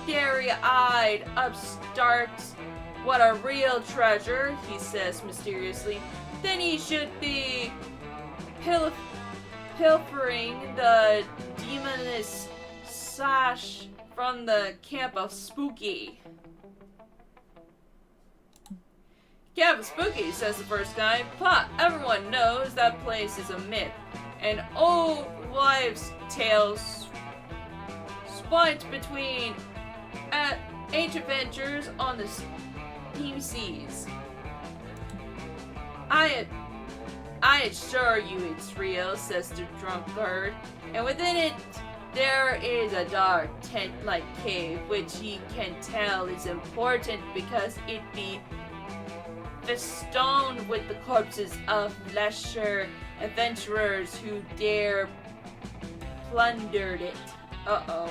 S1: scary-eyed upstarts, what a real treasure, he says mysteriously, then he should be pilfering the demoness sash from the Camp of Spooky. Camp of Spooky, says the first guy. But everyone knows that place is a myth. An old wives' tale split between ancient adventures on the steam seas. I assure you it's real, says the drunkard, and within it there is a dark tent-like cave, which he can tell is important because it be festooned with the corpses of lesser adventurers who dare plundered it. Uh-oh.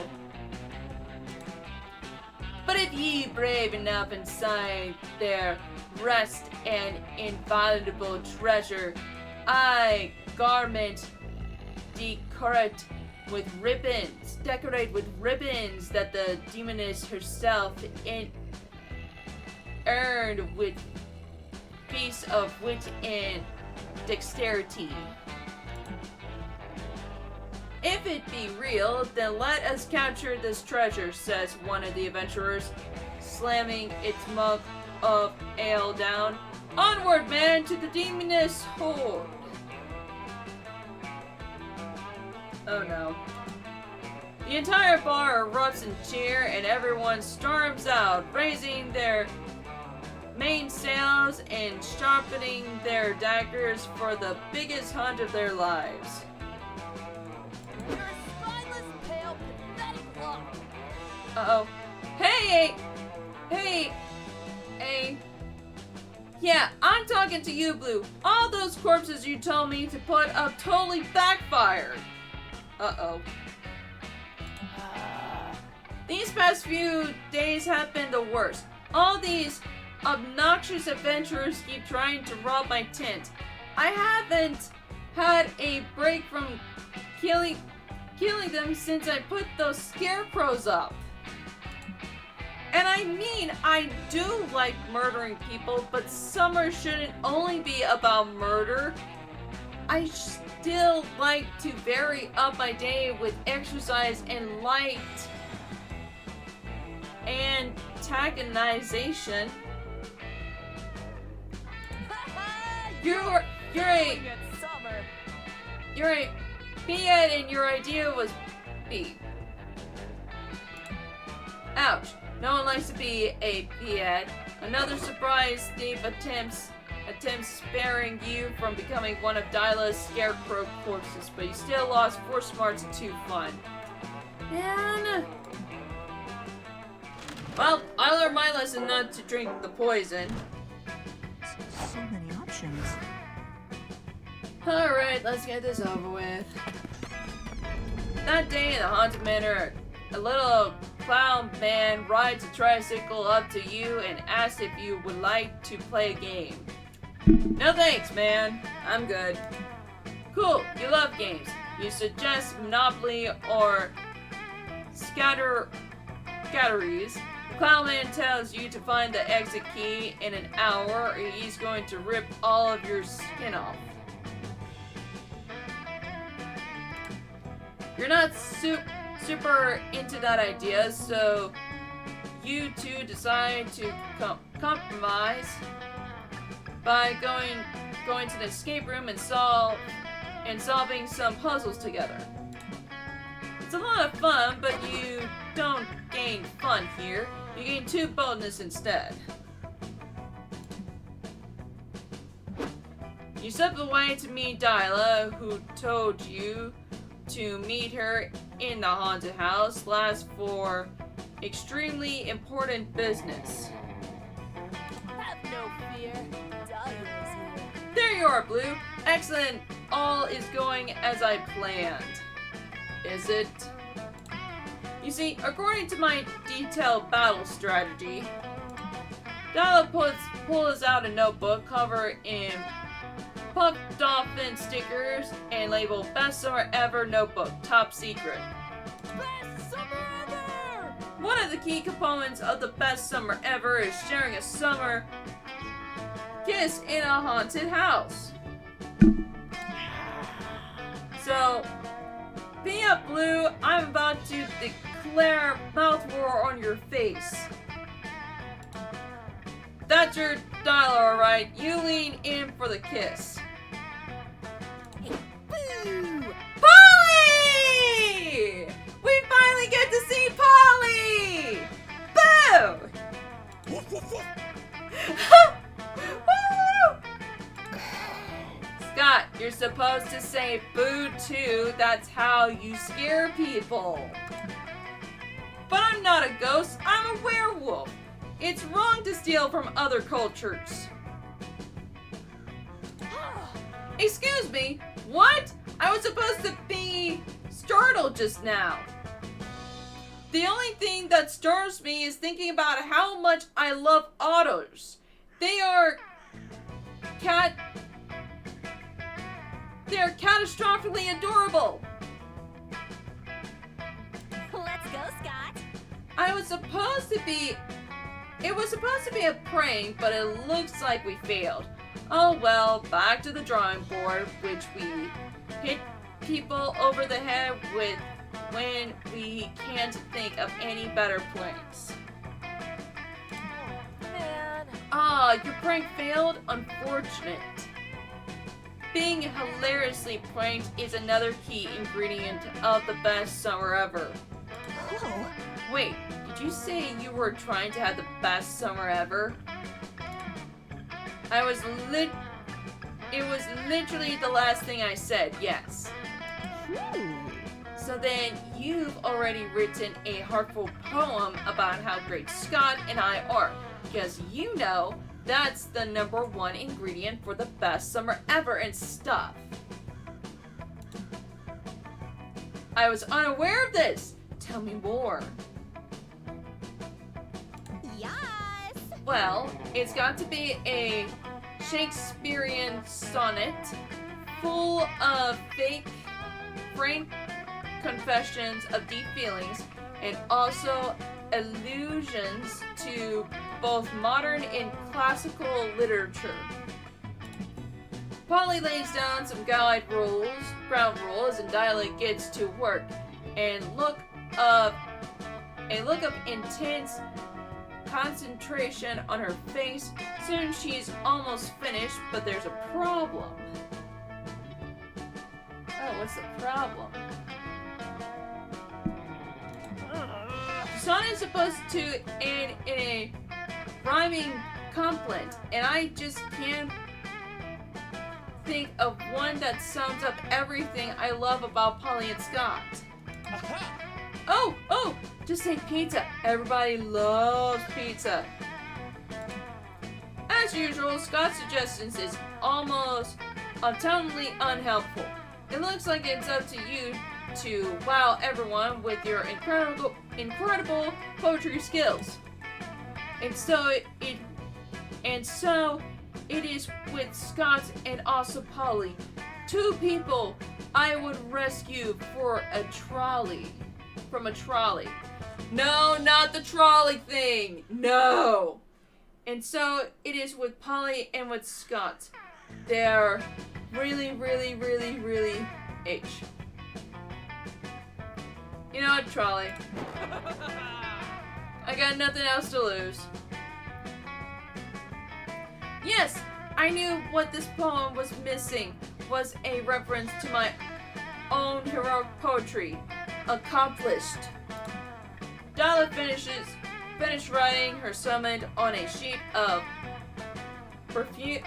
S1: But if ye brave enough inside there rest an invaluable treasure, I garment decorate with ribbons that the demoness herself earned with piece of wit and dexterity. If it be real, then let us capture this treasure, says one of the adventurers, slamming its mug of ale down. Onward, man, to the demoness horde! Oh no. The entire bar erupts in cheer and everyone storms out, raising their mainsails and sharpening their daggers for the biggest hunt of their lives.
S3: You're a spineless, pale, pathetic lump.
S1: Uh-oh. Hey! Yeah, I'm talking to you, Blue. All those corpses you told me to put up totally backfired. Uh-oh. These past few days have been the worst. All these obnoxious adventurers keep trying to rob my tent. I haven't had a break from killing them since I put those scarecrows up. And I mean, I do like murdering people, but summer shouldn't only be about murder. I still like to vary up my day with exercise and light antagonization.
S3: You're
S1: You're a
S3: at summer.
S1: You're a B-Ed and your idea was B. Ouch. No one likes to be a B-Ed. Another surprise thief attempts sparing you from becoming one of Dyla's scarecrow corpses, but you still lost 4 smarts and 2 fun. Man. Well, I learned my lesson not to drink the poison.
S4: So many options.
S1: Alright, let's get this over with. That day in the Haunted Manor, a little clown man rides a tricycle up to you and asks if you would like to play a game. No thanks, man. I'm good. Cool, you love games. You suggest Monopoly or Scatteries. The clown man tells you to find the exit key in an hour or he's going to rip all of your skin off. You're not super into that idea, so you two decide to compromise by going to the escape room and solving some puzzles together. It's a lot of fun, but you don't gain fun here. You gain 2 boldness instead. You step away to meet Dyla, who told you to meet her in the haunted house for extremely important business.
S3: Have no fear. Dahlia is here.
S1: There you are, Blue. Excellent. All is going as I planned. Is it? You see, according to my detailed battle strategy, Dyla pulls out a notebook covered in puffed dolphin stickers and labeled Best Summer Ever Notebook, Top Secret.
S3: Best summer ever!
S1: One of the key components of the Best Summer Ever is sharing a summer kiss in a haunted house. So, be up, Blue. I'm about to declare mouth war on your face. That's your Dyla, alright. You lean in for the kiss.
S3: Boo!
S1: Polly! We finally get to see Polly! Boo! Woo! Scott, you're supposed to say boo too. That's how you scare people. But I'm not a ghost. I'm a werewolf. It's wrong to steal from other cultures. Excuse me, what? I was supposed to be startled just now. The only thing that stirs me is thinking about how much I love otters. They're catastrophically adorable.
S3: Let's go, Scott.
S1: It was supposed to be a prank, but it looks like we failed. Oh well, back to the drawing board, which we hit people over the head with when we can't think of any better pranks.
S3: Man.
S1: Your prank failed? Unfortunate. Being hilariously pranked is another key ingredient of the best summer ever.
S4: Whoa.
S1: Wait, did you say you were trying to have the best summer ever? It was literally the last thing I said, yes. So then you've already written a heartful poem about how great Scott and I are, because you know that's the #1 ingredient for the best summer ever and stuff. I was unaware of this. Tell me more.
S3: Yes.
S1: Well, it's got to be a Shakespearean sonnet full of frank confessions of deep feelings and also allusions to both modern and classical literature. Polly lays down some ground rules, and Dyla gets to work. A look of intense concentration on her face. Soon she's almost finished, but there's a problem. Oh, what's the problem? The song is supposed to end in a rhyming couplet, and I just can't think of one that sums up everything I love about Polly and Scott. Oh, just say pizza. Everybody loves pizza. As usual, Scott's suggestions is almost totally unhelpful. It looks like it's up to you to wow everyone with your incredible poetry skills. And so it is with Scott and also Polly, two people I would rescue from a trolley. No, not the trolley thing. No. And so it is with Polly and with Scott. They're really H. You know what, trolley? I got nothing else to lose. Yes, I knew what this poem was missing was a reference to my own heroic poetry. Accomplished. Darla finished writing her summons on a sheet of perfumed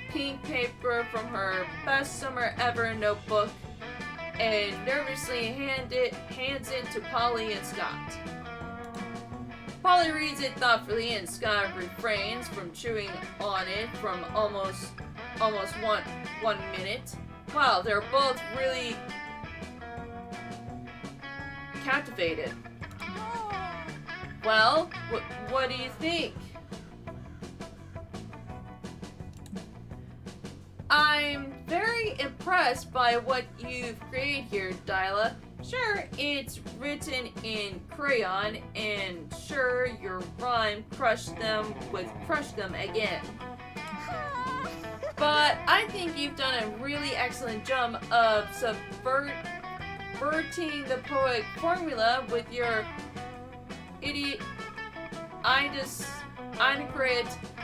S1: pink paper from her best summer ever notebook and nervously hands it to Polly and Scott. Polly reads it thoughtfully and Scott refrains from chewing on it from almost 1 minute. Wow, they're both really captivated. Well, what do you think? I'm very impressed by what you've created here, Dyla. Sure, it's written in crayon, and sure, your rhyme crushed them again. But I think you've done a really excellent job of subverting the poetic formula with your inaccurate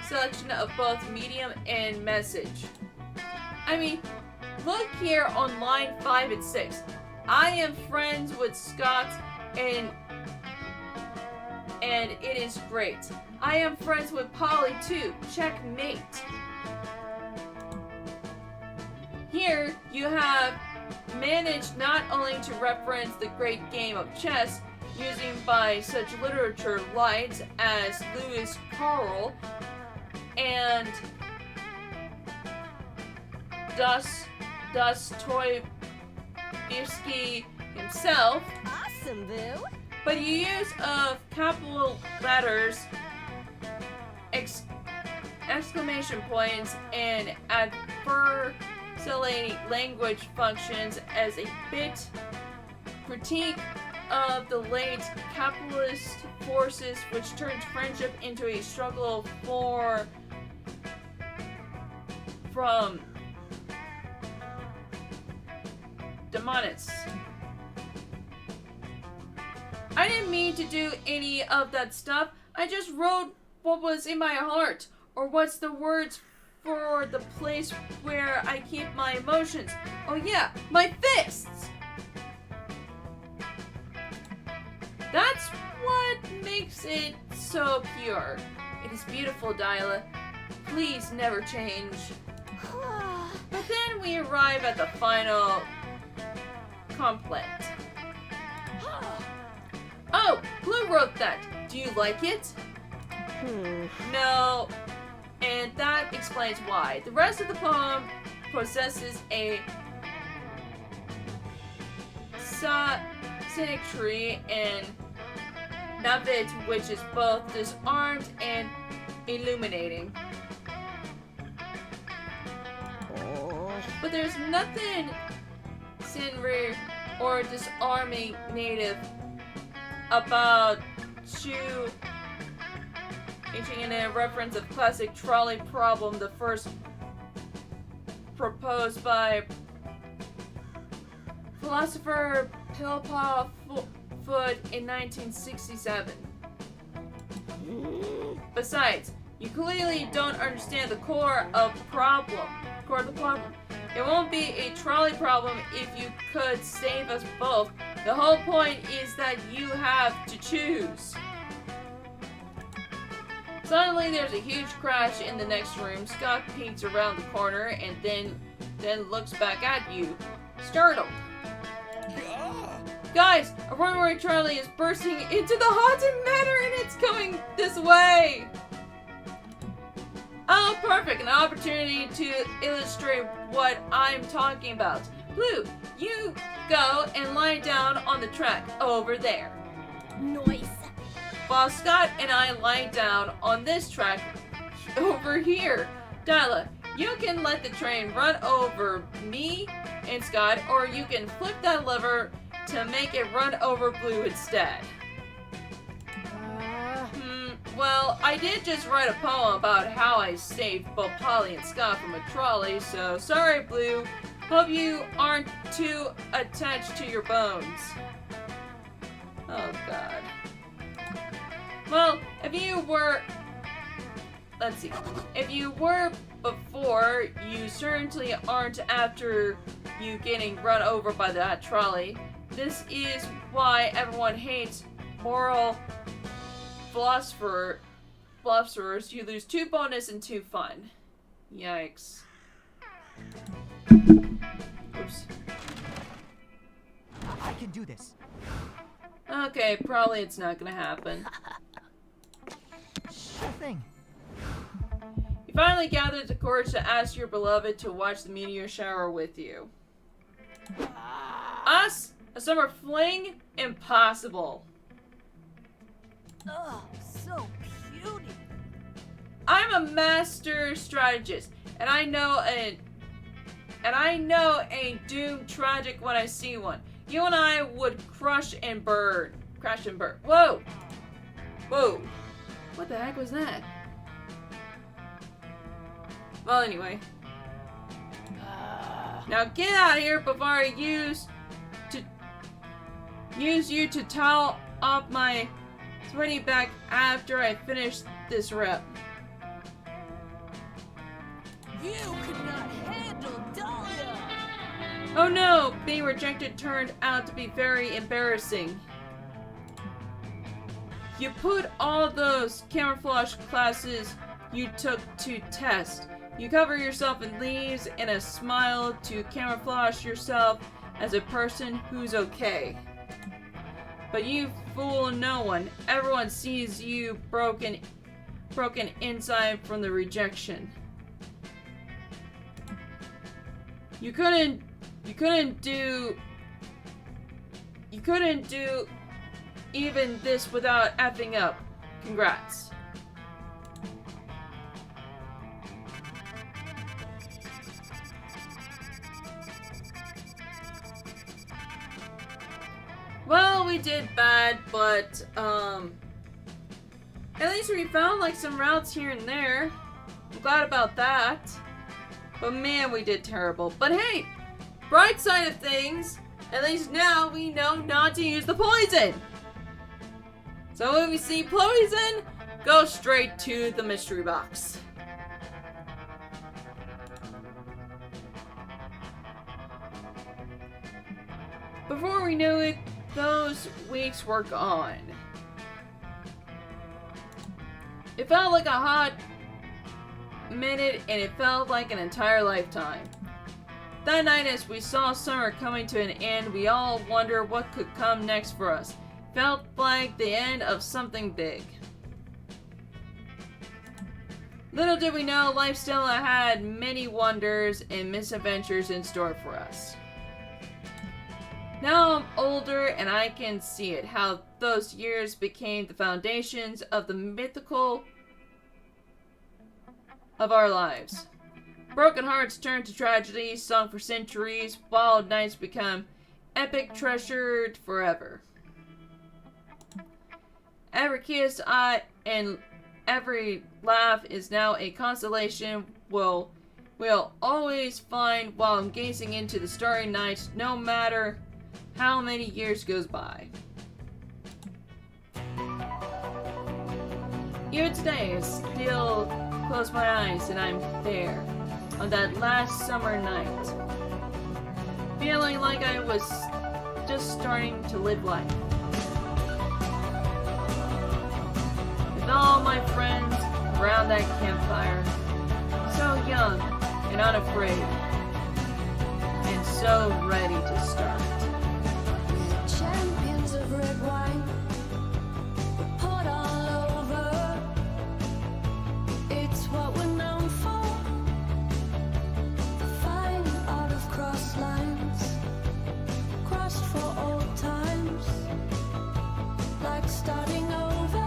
S1: selection of both medium and message. I mean, look here on line 5 and 6. I am friends with Scott and it is great. I am friends with Polly too. Checkmate. Here you have managed not only to reference the great game of chess using by such literature lights as Lewis Carroll and Dostoevsky himself.
S3: Awesome, boo.
S1: But your use of capital letters, exclamation points, and adversarial language functions as a bit critique of the late capitalist forces which turned friendship into a struggle from dominance. I didn't mean to do any of that stuff. I just wrote what was in my heart, or what's the words for the place where I keep my emotions. Oh yeah, my fists! That's what makes it so pure. It is beautiful, Dyla. Please never change. But then we arrive at the final couplet. Oh, Blue wrote that. Do you like it? No. And that explains why. The rest of the poem possesses a symmetry and navet which is both disarmed and illuminating. But there's nothing sinister or disarming native about Chu in a reference of classic trolley problem, the first proposed by philosopher Pilpa Foot in 1967. Besides, you clearly don't understand the core of the problem. It won't be a trolley problem if you could save us both. The whole point is that you have to choose. Suddenly, there's a huge crash in the next room. Scott peeks around the corner and then looks back at you, startled. Guys, a runaway trolley is bursting into the haunted manor and it's coming this way! Oh, perfect! An opportunity to illustrate what I'm talking about. Blue, you go and lie down on the track over there.
S3: Noise.
S1: While Scott and I lie down on this track over here. Dyla, you can let the train run over me and Scott, or you can flip that lever to make it run over Blue instead. Well, I did just write a poem about how I saved both Polly and Scott from a trolley, so sorry, Blue. Hope you aren't too attached to your bones. Oh, God. Well, if you were... Let's see. If you were before, you certainly aren't after you getting run over by that trolley. This is why everyone hates moral philosophers. You lose 2 bonus and 2 fun. Yikes. Oops.
S2: I can do this.
S1: Okay, probably it's not gonna happen.
S2: Sure thing.
S1: You finally gathered the courage to ask your beloved to watch the meteor shower with you. Us? A summer fling? Impossible.
S3: Ugh, so cutie.
S1: I'm a master strategist, and I know a doom tragic when I see one. You and I would crash and burn. Whoa! Whoa! What the heck was that? Well, anyway. Now get out of here before I use you to towel up my sweaty back after I finish this rep.
S3: You could not handle Dahlia.
S1: Oh no! Being rejected turned out to be very embarrassing. You put all those camouflage classes you took to test. You cover yourself in leaves and a smile to camouflage yourself as a person who's okay. But you fool no one. Everyone sees you broken inside from the rejection. You couldn't do even this without effing up. Congrats. Well, we did bad, but at least we found like some routes here and there. I'm glad about that. But man, we did terrible. But hey, bright side of things, at least now we know not to use the poison. So when we see poison, go straight to the mystery box. Before we knew it, those weeks were gone. It felt like a hot minute, and it felt like an entire lifetime. That night, as we saw summer coming to an end, we all wondered what could come next for us. Felt like the end of something big. Little did we know, life still had many wonders and misadventures in store for us. Now I'm older and I can see it, how those years became the foundations of the mythical of our lives. Broken hearts turn to tragedy, sung for centuries, wild nights become epic, treasured forever. Every kiss and every laugh is now a constellation we'll always find while gazing into the starry night, no matter how many years goes by. Even today, I still close my eyes and I'm there. on that last summer night, feeling like I was just starting to live life. With all my friends around that campfire, so young and unafraid, and so ready to start.
S6: Champions of red wine, poured all over. It's what we're known for. Fine art of cross lines, crossed for old times, like starting over.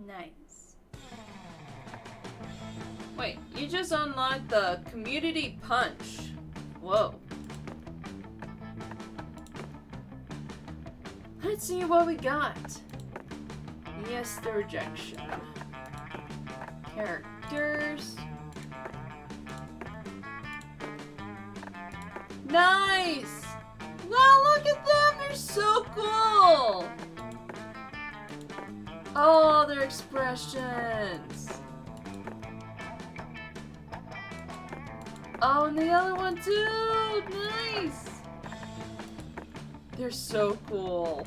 S1: Nice. Wait, you just unlocked the community punch. Whoa. Let's see what we got. Yes, the rejection. Characters. Nice! Wow, look at them! They're so cool! Oh, their expressions. Oh, and the other one too! Nice! They're so cool.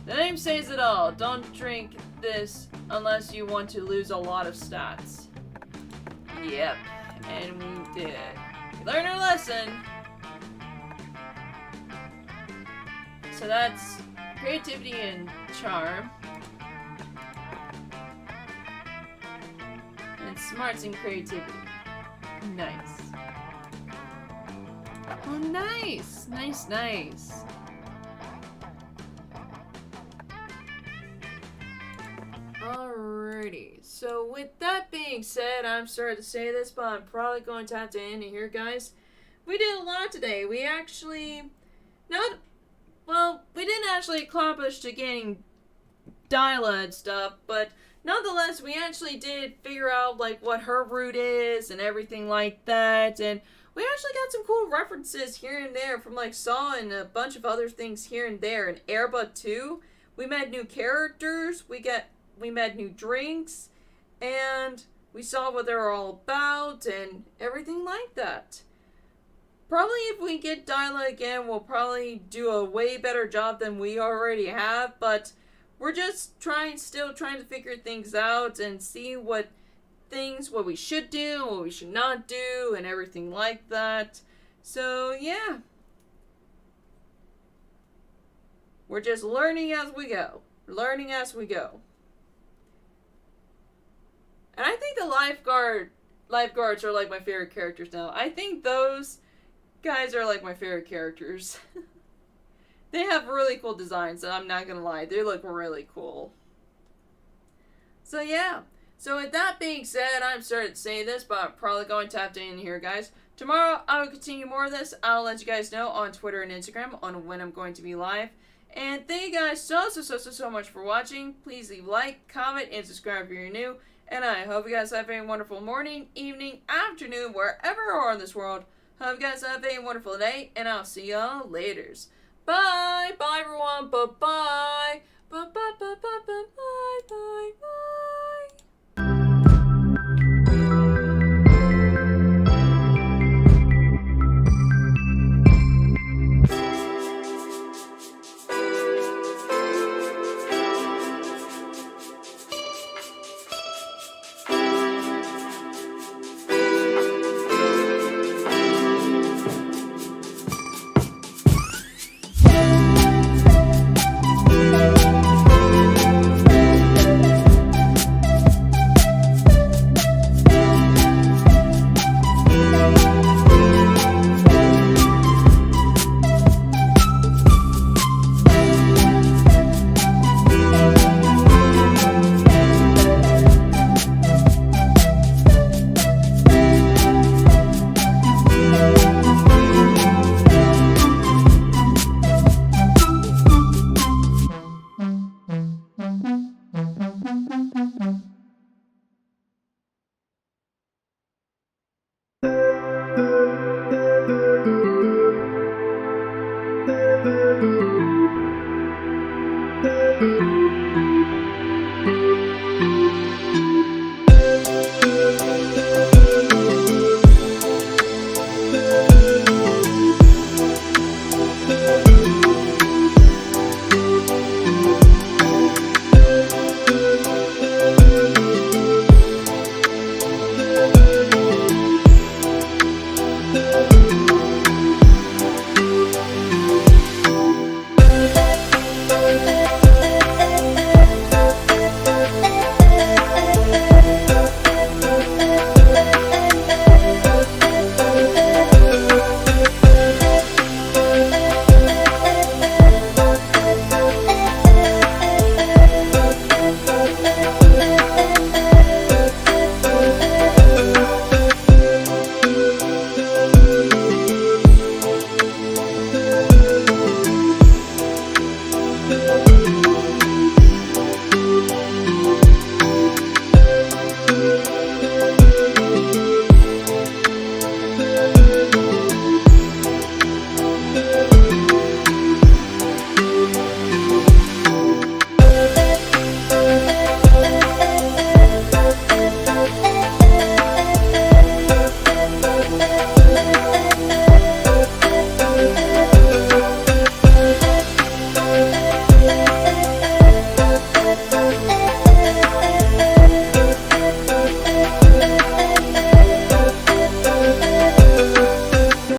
S1: The name says it all. Don't drink this unless you want to lose a lot of stats. Yep, and we did. We learned our lesson. So that's creativity and charm. And smarts and creativity. Nice. Oh, nice! Nice, nice. Alrighty, so with that being said, I'm sorry to say this, but I'm probably going to have to end it here, guys. we did a lot today. We actually, we didn't actually accomplish to getting Dyla and stuff, but nonetheless, we actually did figure out, like, what her route is and everything like that, and we actually got some cool references here and there from, like, Saw and a bunch of other things here and there, and Airba too. We met new characters, we met new drinks, and we saw what they were all about, and everything like that. Probably if we get Dyla again, we'll probably do a way better job than we already have, but we're just still trying to figure things out and see what we should do, what we should not do, and everything like that. So, yeah. We're just learning as we go. Learning as we go. And I think the lifeguards are like my favorite characters now. I think those guys are like my favorite characters. They have really cool designs, and I'm not gonna lie, they look really cool. So yeah. So with that being said, I'm sorry to say this, but I'm probably going to have to end here, guys. Tomorrow, I will continue more of this. I'll let you guys know on Twitter and Instagram on when I'm going to be live. And thank you guys so much for watching. Please leave a like, comment, and subscribe if you're new. And I hope you guys have a wonderful morning, evening, afternoon, wherever you are in this world. Hope you guys have a wonderful day, and I'll see y'all laters. Bye! Bye, everyone! Bye-bye! Bye-bye-bye-bye-bye!